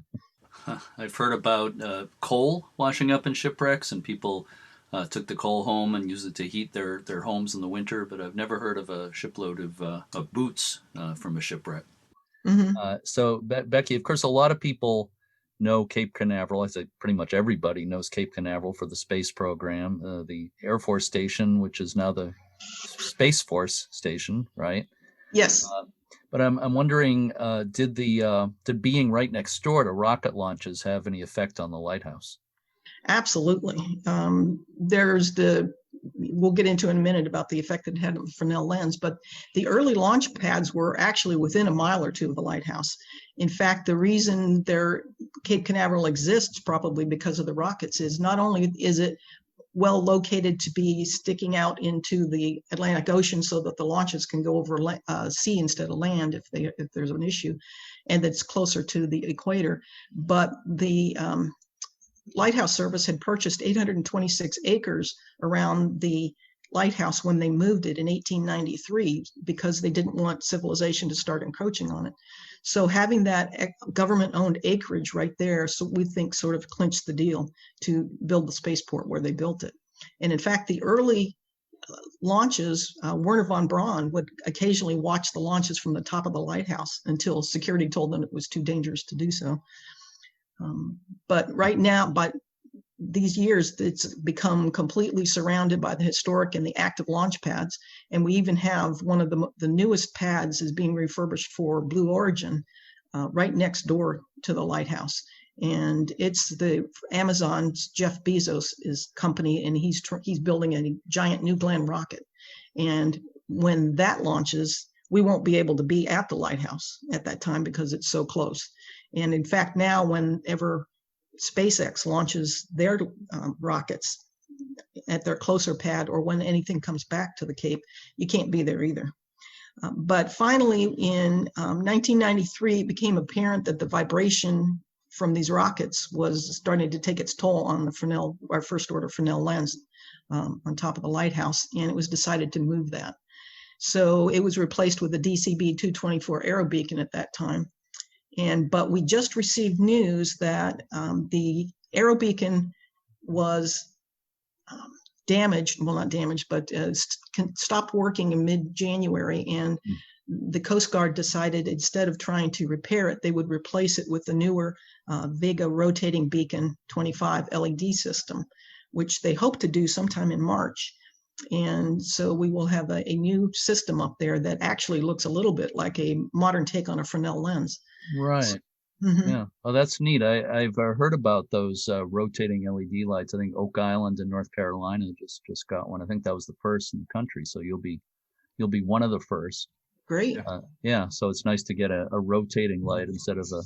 Speaker 1: I've heard about coal washing up in shipwrecks, and people took the coal home and used it to heat their homes in the winter, but I've never heard of a shipload of boots from a shipwreck.
Speaker 5: Mhm.
Speaker 7: So Becky, of course, a lot of people know Cape Canaveral. I say pretty much everybody knows Cape Canaveral for the space program, the Air Force Station, which is now the Space Force Station, right?
Speaker 5: Yes.
Speaker 7: But I'm wondering, did being right next door to rocket launches have any effect on the lighthouse?
Speaker 5: Absolutely. We'll get into in a minute about the effect it had on the Fresnel lens, but the early launch pads were actually within a mile or two of the lighthouse. In fact, the reason Cape Canaveral exists, probably because of the rockets, is not only is it well located to be sticking out into the Atlantic Ocean so that the launches can go over sea instead of land if there's an issue, and it's closer to the equator, but the Lighthouse Service had purchased 826 acres around the lighthouse when they moved it in 1893 because they didn't want civilization to start encroaching on it. So having that government-owned acreage right there, so we think sort of clinched the deal to build the spaceport where they built it. And in fact, the early launches, Werner von Braun would occasionally watch the launches from the top of the lighthouse until security told them it was too dangerous to do so. But right now, by these years, it's become completely surrounded by the historic and the active launch pads. And we even have one of the newest pads is being refurbished for Blue Origin right next door to the lighthouse. And it's the Amazon's Jeff Bezos' company, and he's building a giant New Glenn rocket. And when that launches, we won't be able to be at the lighthouse at that time because it's so close. And in fact, now whenever SpaceX launches their rockets at their closer pad, or when anything comes back to the Cape, you can't be there either. But finally, in 1993, it became apparent that the vibration from these rockets was starting to take its toll on the Fresnel, our first order Fresnel lens on top of the lighthouse, and it was decided to move that. So it was replaced with a DCB 224 aero beacon at that time. But we just received news that the aero beacon was damaged, well, not damaged, but stopped working in mid-January. And the Coast Guard decided instead of trying to repair it, they would replace it with the newer Vega rotating beacon 25 LED system, which they hope to do sometime in March. And so we will have a new system up there that actually looks a little bit like a modern take on a Fresnel lens.
Speaker 7: Right.
Speaker 5: Mm-hmm.
Speaker 7: Yeah. Oh, that's neat. I've heard about those rotating LED lights. I think Oak Island in North Carolina just got one. I think that was the first in the country. So you'll be one of the first.
Speaker 5: Great.
Speaker 7: Yeah. So it's nice to get a rotating light instead of a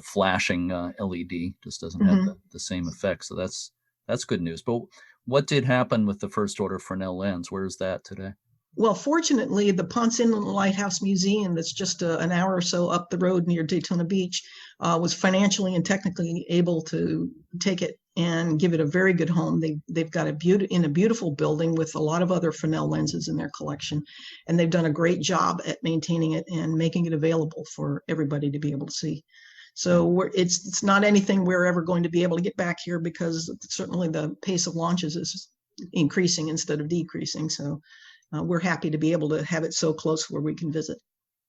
Speaker 7: flashing LED. Just doesn't have the same effect. So that's good news. But what did happen with the first order Fresnel lens? Where is that today?
Speaker 5: Well, fortunately, the Ponce Inlet Lighthouse Museum, that's just an hour or so up the road near Daytona Beach, was financially and technically able to take it and give it a very good home. They've got a beautiful building with a lot of other Fresnel lenses in their collection, and they've done a great job at maintaining it and making it available for everybody to be able to see. So it's not anything we're ever going to be able to get back here because certainly the pace of launches is increasing instead of decreasing. So we're happy to be able to have it so close where we can visit.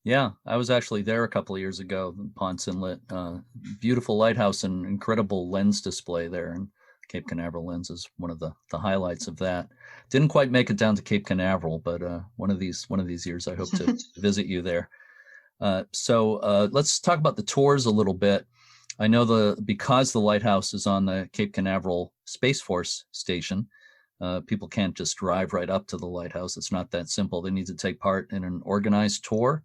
Speaker 7: Yeah, I was actually there a couple of years ago, Ponce Inlet. Beautiful lighthouse and incredible lens display there. And Cape Canaveral lens is one of the highlights of that. Didn't quite make it down to Cape Canaveral, but one of these years I hope to visit you there. So let's talk about the tours a little bit. I know because the lighthouse is on the Cape Canaveral Space Force Station, people can't just drive right up to the lighthouse. It's not that simple. They need to take part in an organized tour.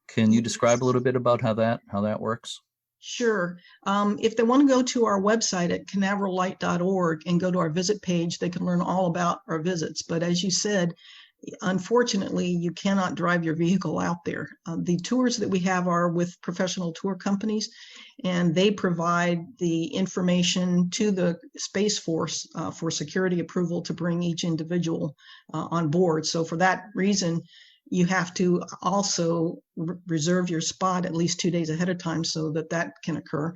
Speaker 7: Can you describe a little bit about how that works?
Speaker 5: Sure. If they want to go to our website at canaverallight.org and go to our visit page, they can learn all about our visits. But as you said, unfortunately, you cannot drive your vehicle out there. The tours that we have are with professional tour companies, and they provide the information to the Space Force for security approval to bring each individual on board. So for that reason, you have to also reserve your spot at least 2 days ahead of time so that can occur.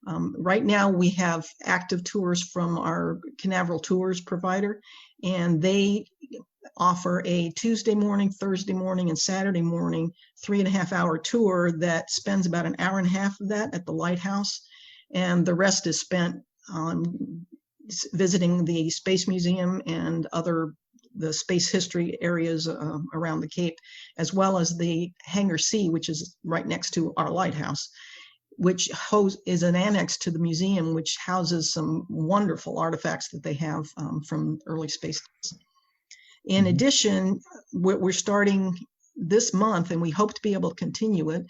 Speaker 5: Right now, we have active tours from our Canaveral Tours provider, and they offer a Tuesday morning, Thursday morning, and Saturday morning 3.5-hour tour that spends about an hour and a half of that at the lighthouse, and the rest is spent on visiting the Space Museum and the space history areas around the Cape, as well as the Hangar C, which is right next to our lighthouse, which is an annex to the museum, which houses some wonderful artifacts that they have from early space days. In addition, what we're starting this month, and we hope to be able to continue it,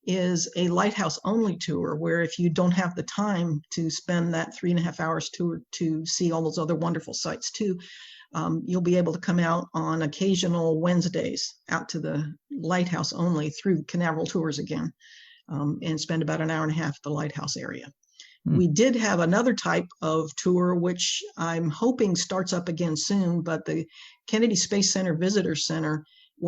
Speaker 5: is a lighthouse only tour, where if you don't have the time to spend that 3.5 hours tour to see all those other wonderful sites too, you'll be able to come out on occasional Wednesdays out to the lighthouse only through Canaveral Tours again, and spend about an hour and a half at the lighthouse area. We did have another type of tour, which I'm hoping starts up again soon, but the Kennedy Space Center Visitor Center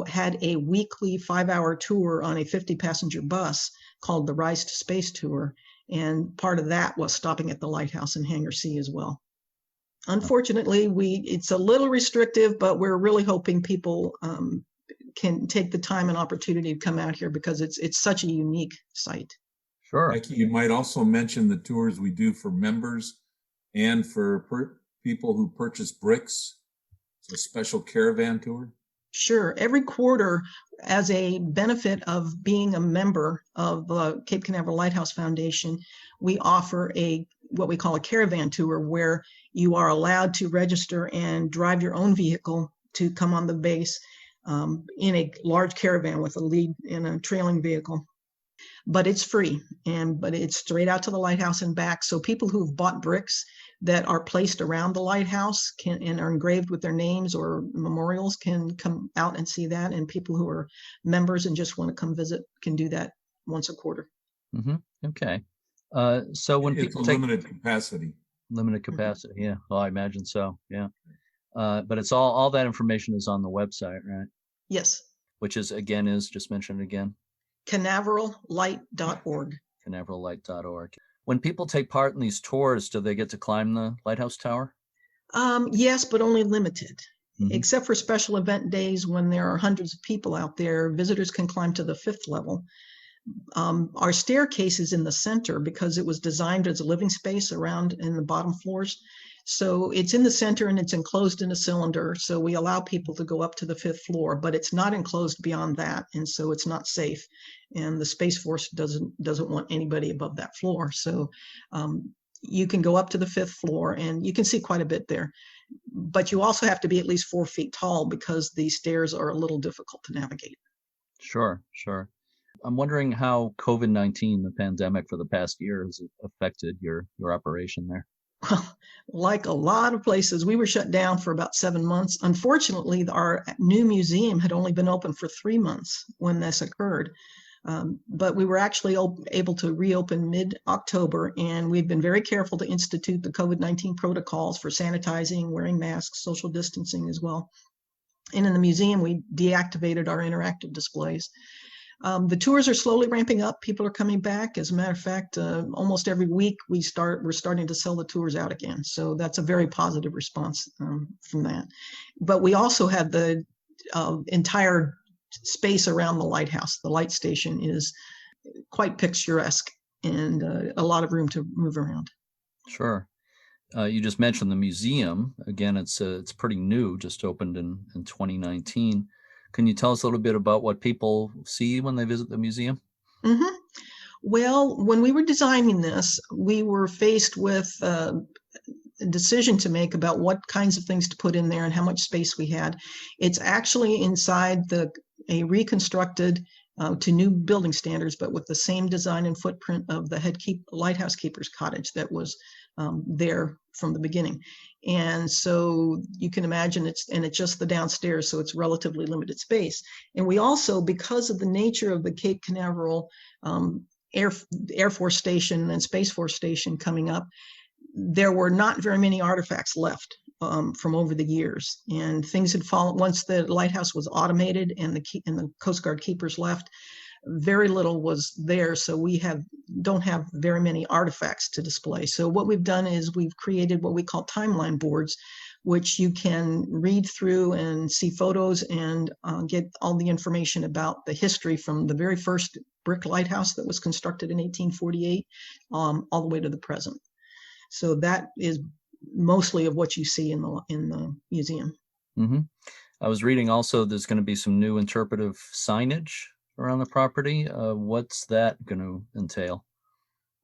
Speaker 5: had a weekly 5-hour tour on a 50-passenger bus called the Rise to Space Tour, and part of that was stopping at the lighthouse in Hangar C as well. Unfortunately, it's a little restrictive, but we're really hoping people can take the time and opportunity to come out here because it's such a unique site.
Speaker 7: Sure.
Speaker 6: Becky, you might also mention the tours we do for members and for people who purchase bricks. It's a special caravan tour.
Speaker 5: Sure. Every quarter, as a benefit of being a member of the Cape Canaveral Lighthouse Foundation, we offer what we call a caravan tour, where you are allowed to register and drive your own vehicle to come on the base in a large caravan with a lead and a trailing vehicle. But it's free, but it's straight out to the lighthouse and back. So people who've bought bricks that are placed around the lighthouse and are engraved with their names or memorials can come out and see that. And people who are members and just want to come visit can do that once a quarter.
Speaker 7: Okay. So when
Speaker 6: it's
Speaker 7: people
Speaker 6: a
Speaker 7: take
Speaker 6: limited capacity.
Speaker 7: Yeah. Well, I imagine so. Yeah. But it's all that information is on the website, right?
Speaker 5: Yes.
Speaker 7: Which is just mentioned again.
Speaker 5: CanaveralLight.org.
Speaker 7: CanaveralLight.org. When people take part in these tours, do they get to climb the lighthouse tower?
Speaker 5: Yes, but only limited. Except for special event days when there are hundreds of people out there, visitors can climb to the 5th level. Our staircase is in the center because it was designed as a living space around in the bottom floors. So it's in the center and it's enclosed in a cylinder. So we allow people to go up to the 5th floor, but it's not enclosed beyond that. And so it's not safe. And the Space Force doesn't want anybody above that floor. So you can go up to the 5th floor and you can see quite a bit there. But you also have to be at least 4 feet tall because the stairs are a little difficult to navigate.
Speaker 7: Sure. I'm wondering how COVID-19, the pandemic for the past year, has affected your operation there.
Speaker 5: Well, like a lot of places, we were shut down for about 7 months. Unfortunately, our new museum had only been open for 3 months when this occurred. But we were actually able to reopen mid-October, and we've been very careful to institute the COVID-19 protocols for sanitizing, wearing masks, social distancing as well. And in the museum, we deactivated our interactive displays. The tours are slowly ramping up. People are coming back. As a matter of fact, almost every week we're starting to sell the tours out again. So that's a very positive response from that. But we also have the entire space around the lighthouse. The light station is quite picturesque and a lot of room to move around.
Speaker 7: Sure. You just mentioned the museum. Again, it's pretty new, just opened in 2019. Can you tell us a little bit about what people see when they visit the museum?
Speaker 5: Well, when we were designing this, we were faced with a decision to make about what kinds of things to put in there and how much space we had. It's actually inside a reconstructed to new building standards, but with the same design and footprint of the lighthouse keeper's cottage that was there from the beginning. And so you can imagine it's just the downstairs, so it's relatively limited space. And we also, because of the nature of the Cape Canaveral Air Force Station and Space Force Station coming up, there were not very many artifacts left from over the years, and things had fallen once the lighthouse was automated and the Coast Guard keepers left. Very little was there, so we don't have very many artifacts to display. So what we've done is we've created what we call timeline boards, which you can read through and see photos and get all the information about the history from the very first brick lighthouse that was constructed in 1848 all the way to the present. So that is mostly of what you see in the museum.
Speaker 7: Mm-hmm. I was reading also there's going to be some new interpretive signage around the property. What's that going to entail?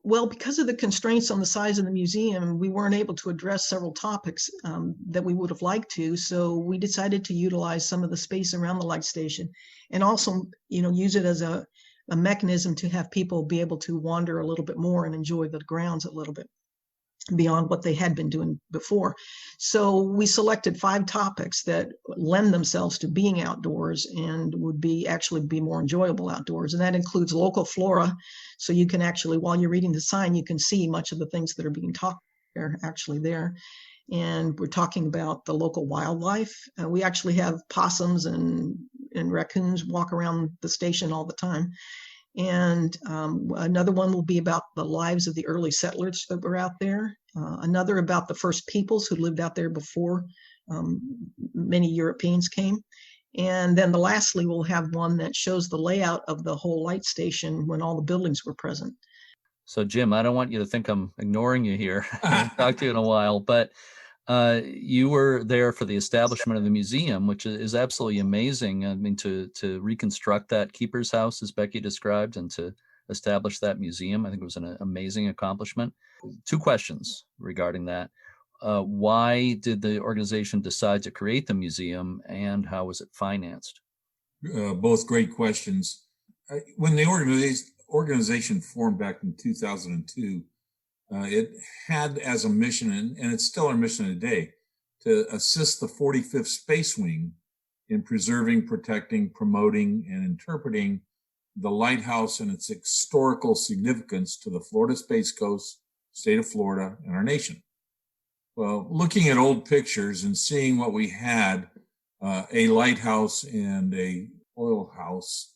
Speaker 5: Well, because of the constraints on the size of the museum, we weren't able to address several topics that we would have liked to. So we decided to utilize some of the space around the light station, and also, use it as a mechanism to have people be able to wander a little bit more and enjoy the grounds a little bit beyond what they had been doing before. So we selected 5 topics that lend themselves to being outdoors and would actually be more enjoyable outdoors. And that includes local flora. So you can actually, while you're reading the sign, you can see much of the things that are being taught there actually there. And we're talking about the local wildlife. We actually have possums and raccoons walk around the station all the time. And another one will be about the lives of the early settlers that were out there. Another about the first peoples who lived out there before many Europeans came. And then lastly, we'll have one that shows the layout of the whole light station when all the buildings were present.
Speaker 7: So, Jim, I don't want you to think I'm ignoring you here. I haven't talked to you in a while, but you were there for the establishment of the museum, which is absolutely amazing. I mean, to reconstruct that keeper's house, as Becky described, and to establish that museum, I think it was an amazing accomplishment. 2 questions regarding that. Why did the organization decide to create the museum, and how was it financed?
Speaker 6: Both great questions. When the organization formed back in 2002, it had as a mission, and it's still our mission today, to assist the 45th Space Wing in preserving, protecting, promoting, and interpreting the lighthouse and its historical significance to the Florida Space Coast, state of Florida, and our nation. Well, looking at old pictures and seeing what we had, a lighthouse and a oil house,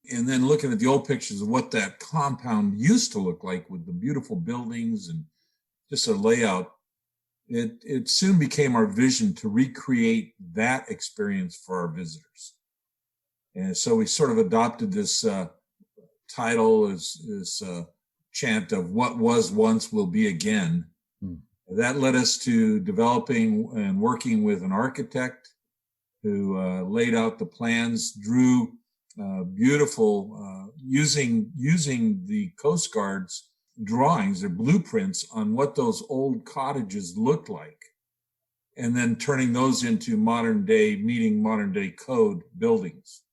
Speaker 6: and then looking at the old pictures of what that compound used to look like with the beautiful buildings and just a layout, it soon became our vision to recreate that experience for our visitors. And so we sort of adopted this title, this chant of what was once will be again. That led us to developing and working with an architect who laid out the plans, drew beautiful, using the Coast Guard's drawings, their blueprints on what those old cottages looked like, and then turning those into modern day code buildings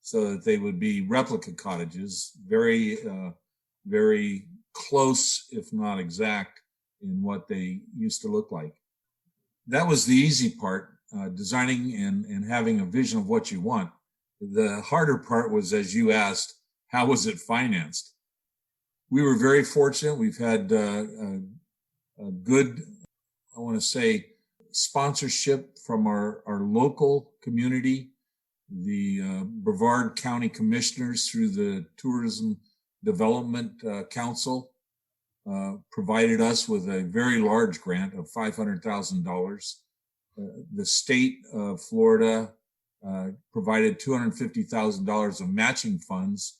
Speaker 6: so that they would be replica cottages, very, very close, if not exact, in what they used to look like. That was the easy part, designing and having a vision of what you want. The harder part was, as you asked, how was it financed? We were very fortunate. We've had a good, I want to say, sponsorship from our local community. The Brevard County Commissioners, through the Tourism Development Council, provided us with a very large grant of $500,000. The state of Florida provided $250,000 of matching funds,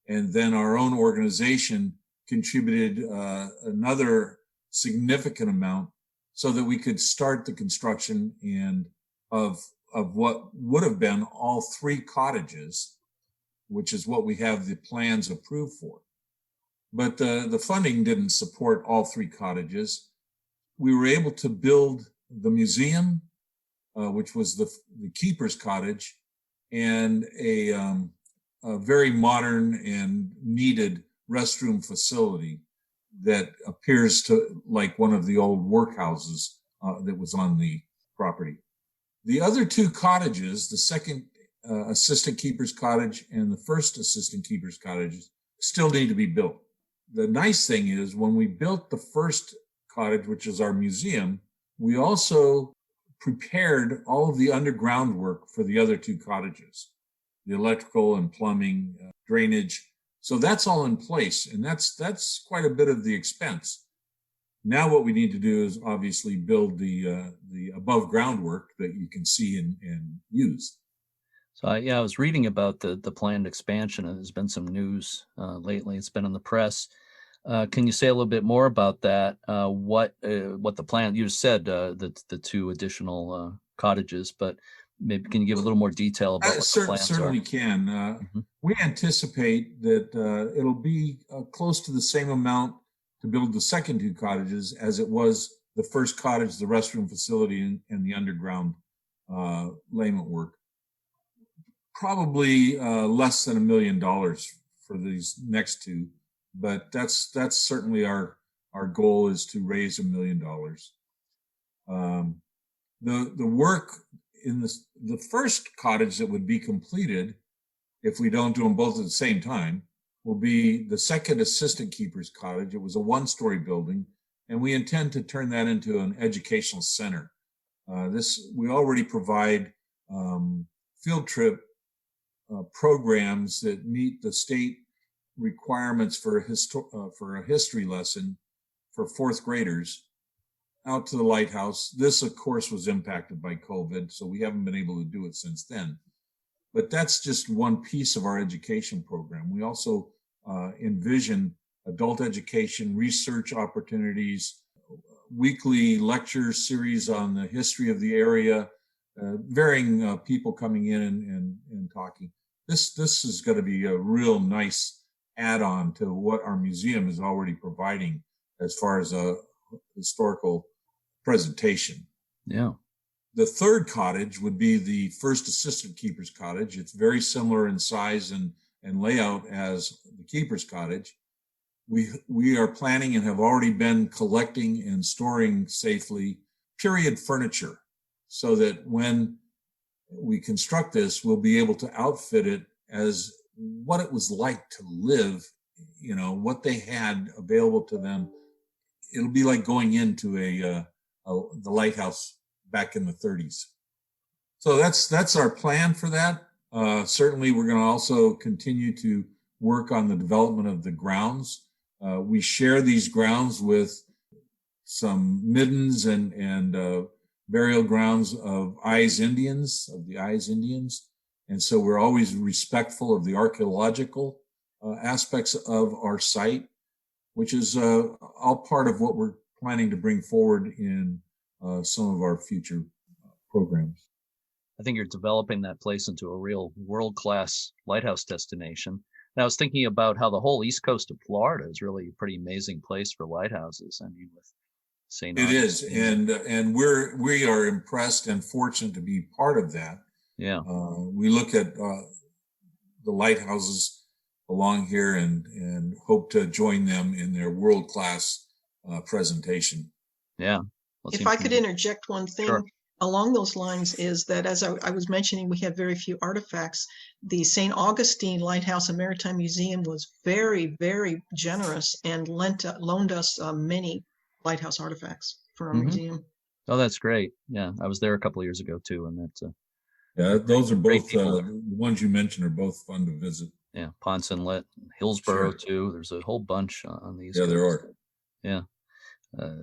Speaker 6: and then our own organization contributed another significant amount so that we could start the construction of what would have been all 3 cottages, which is what we have the plans approved for. But the funding didn't support all 3 cottages. We were able to build the museum, which was the keeper's cottage, and a very modern and needed restroom facility that appears to like one of the old workhouses that was on the property. The other 2 cottages, the second assistant keeper's cottage and the first assistant keeper's cottage, still need to be built. The nice thing is, when we built the first cottage, which is our museum, we also prepared all of the underground work for the other two cottages, the electrical and plumbing, drainage. So that's all in place, and that's quite a bit of the expense. Now what we need to do is obviously build the above ground work that you can see and use.
Speaker 7: So I was reading about the planned expansion, and there's been some news lately. It's been in the press. Can you say a little bit more about that? What the plan? You said the two additional cottages, but maybe can you give a little more detail about what the plans
Speaker 6: certainly
Speaker 7: are?
Speaker 6: Can. We anticipate that it'll be close to the same amount to build the second two cottages as it was the first cottage, the restroom facility, and the underground layment work. Probably less than $1 million for these next two, but that's certainly our goal, is to raise $1 million. The work in the first cottage that would be completed, if we don't do them both at the same time, will be the second assistant keeper's cottage. It was a 1-story building, and we intend to turn that into an educational center. We already provide field trip programs that meet the state requirements for a history lesson for 4th graders out to the lighthouse. This, of course, was impacted by COVID, so we haven't been able to do it since then. But that's just one piece of our education program. We also envision adult education, research opportunities, weekly lecture series on the history of the area, varying people coming in and talking. This is going to be a real nice add-on to what our museum is already providing as far as a historical presentation.
Speaker 7: Yeah.
Speaker 6: The third cottage would be the first assistant keeper's cottage. It's very similar in size and layout as the keeper's cottage. We are planning and have already been collecting and storing safely period furniture, so that when we construct this, we'll be able to outfit it as what it was like to live, what they had available to them. It'll be like going into the lighthouse back in the 30s. So that's our plan for that. Certainly, we're going to also continue to work on the development of the grounds. We share these grounds with some middens and burial grounds of the Eyes Indians. And so we're always respectful of the archaeological aspects of our site, which is all part of what we're planning to bring forward in some of our future programs.
Speaker 7: I think you're developing that place into a real world-class lighthouse destination. And I was thinking about how the whole east coast of Florida is really a pretty amazing place for lighthouses. I mean, with St.
Speaker 6: It is, and we are impressed and fortunate to be part of that.
Speaker 7: Yeah.
Speaker 6: We look at the lighthouses along here and hope to join them in their world-class presentation.
Speaker 7: Yeah.
Speaker 5: If I could interject one thing.
Speaker 7: Sure.
Speaker 5: Along those lines, is that, as I was mentioning, we have very few artifacts. The St. Augustine Lighthouse and Maritime Museum was very, very generous and loaned us many lighthouse artifacts for our museum.
Speaker 7: Oh, that's great. Yeah, I was there a couple of years ago too, and that's
Speaker 6: those are both the ones you mentioned are both fun to visit.
Speaker 7: Yeah, Ponce Inlet, Hillsborough too. There's a whole bunch on the East
Speaker 6: Coast. There are.
Speaker 7: Yeah,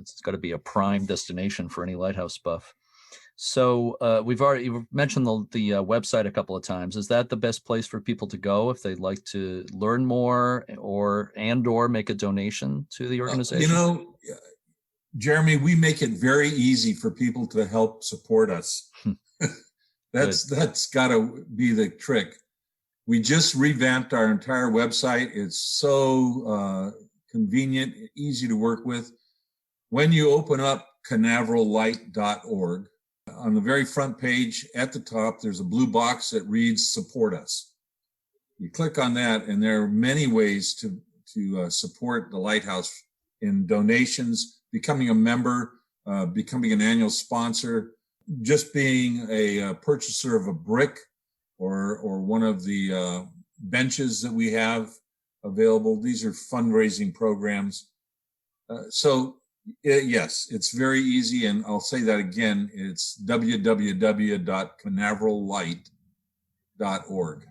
Speaker 7: it's got to be a prime destination for any lighthouse buff. So you've mentioned the website a couple of times. Is that the best place for people to go if they'd like to learn more or make a donation to the organization?
Speaker 6: Jeremy, we make it very easy for people to help support us. That's got to be the trick. We just revamped our entire website. It's so convenient, easy to work with. When you open up canaverallight.org, on the very front page at the top, there's a blue box that reads "Support Us." You click on that, and there are many ways to support the lighthouse in donations, becoming a member, becoming an annual sponsor, just being a purchaser of a brick or one of the benches that we have available. These are fundraising programs. So Yes, it's very easy, and I'll say that again. It's www.canaverallight.org.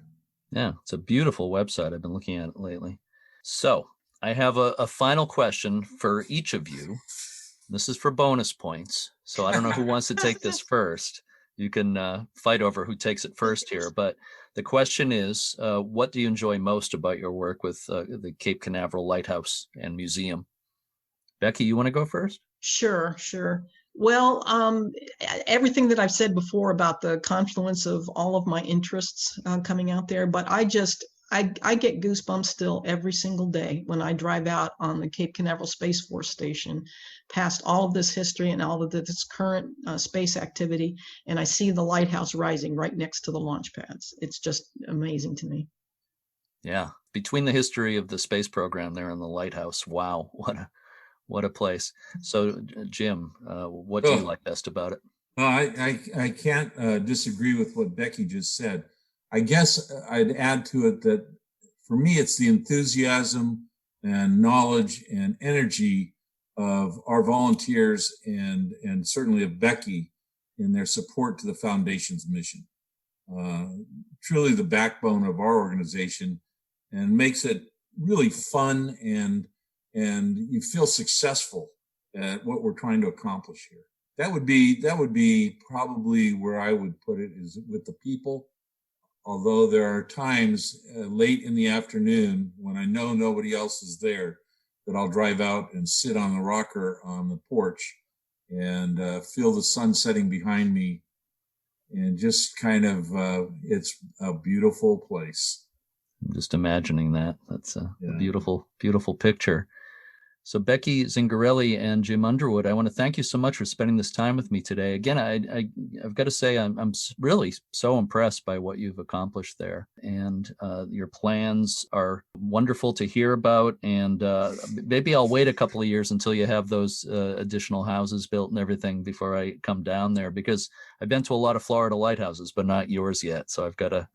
Speaker 7: Yeah, it's a beautiful website. I've been looking at it lately. So I have a final question for each of you. This is for bonus points. So I don't know who wants to take this first. You can fight over who takes it first here. But the question is, what do you enjoy most about your work with the Cape Canaveral Lighthouse and Museum? Becky, you want to go first?
Speaker 5: Sure. Well, everything that I've said before about the confluence of all of my interests coming out there, but I get goosebumps still every single day when I drive out on the Cape Canaveral Space Force Station, past all of this history and all of this current space activity, and I see the lighthouse rising right next to the launch pads. It's just amazing to me.
Speaker 7: Yeah, between the history of the space program there and the lighthouse, wow, what a place. So, Jim, what do you like best about it?
Speaker 6: I can't disagree with what Becky just said. I guess I'd add to it that for me, it's the enthusiasm and knowledge and energy of our volunteers and certainly of Becky in their support to the Foundation's mission. Truly the backbone of our organization, and makes it really fun and you feel successful at what we're trying to accomplish here. That would be probably where I would put it, is with the people. Although there are times late in the afternoon when I know nobody else is there, that I'll drive out and sit on the rocker on the porch and feel the sun setting behind me, and just kind of, it's a beautiful place.
Speaker 7: I'm just imagining that. That's a beautiful, beautiful picture. So Becky Zingarelli and Jim Underwood, I want to thank you so much for spending this time with me today. Again, I've got to say I'm really so impressed by what you've accomplished there, and your plans are wonderful to hear about. And maybe I'll wait a couple of years until you have those additional houses built and everything before I come down there, because I've been to a lot of Florida lighthouses, but not yours yet. So I've got to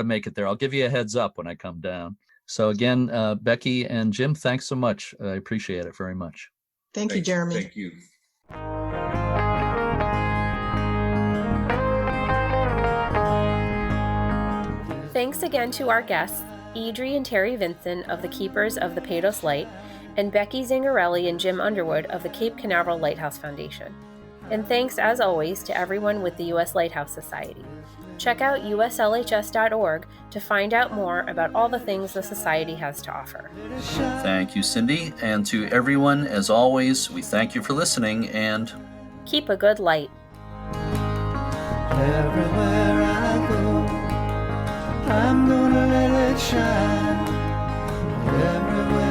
Speaker 7: make it there. I'll give you a heads up when I come down. So again, Becky and Jim, thanks so much. I appreciate it very much.
Speaker 5: Thank you, Jeremy.
Speaker 6: Thank you.
Speaker 2: Thanks again to our guests, Edrie and Terri Vinson of the Keepers of the Patos Light, and Becky Zingarelli and Jim Underwood of the Cape Canaveral Lighthouse Foundation. And thanks, as always, to everyone with the U.S. Lighthouse Society. Check out uslhs.org to find out more about all the things the Society has to offer.
Speaker 1: Thank you, Cindy. And to everyone, as always, we thank you for listening and
Speaker 2: keep a good light.
Speaker 8: Everywhere I go, I'm gonna let it shine. Everywhere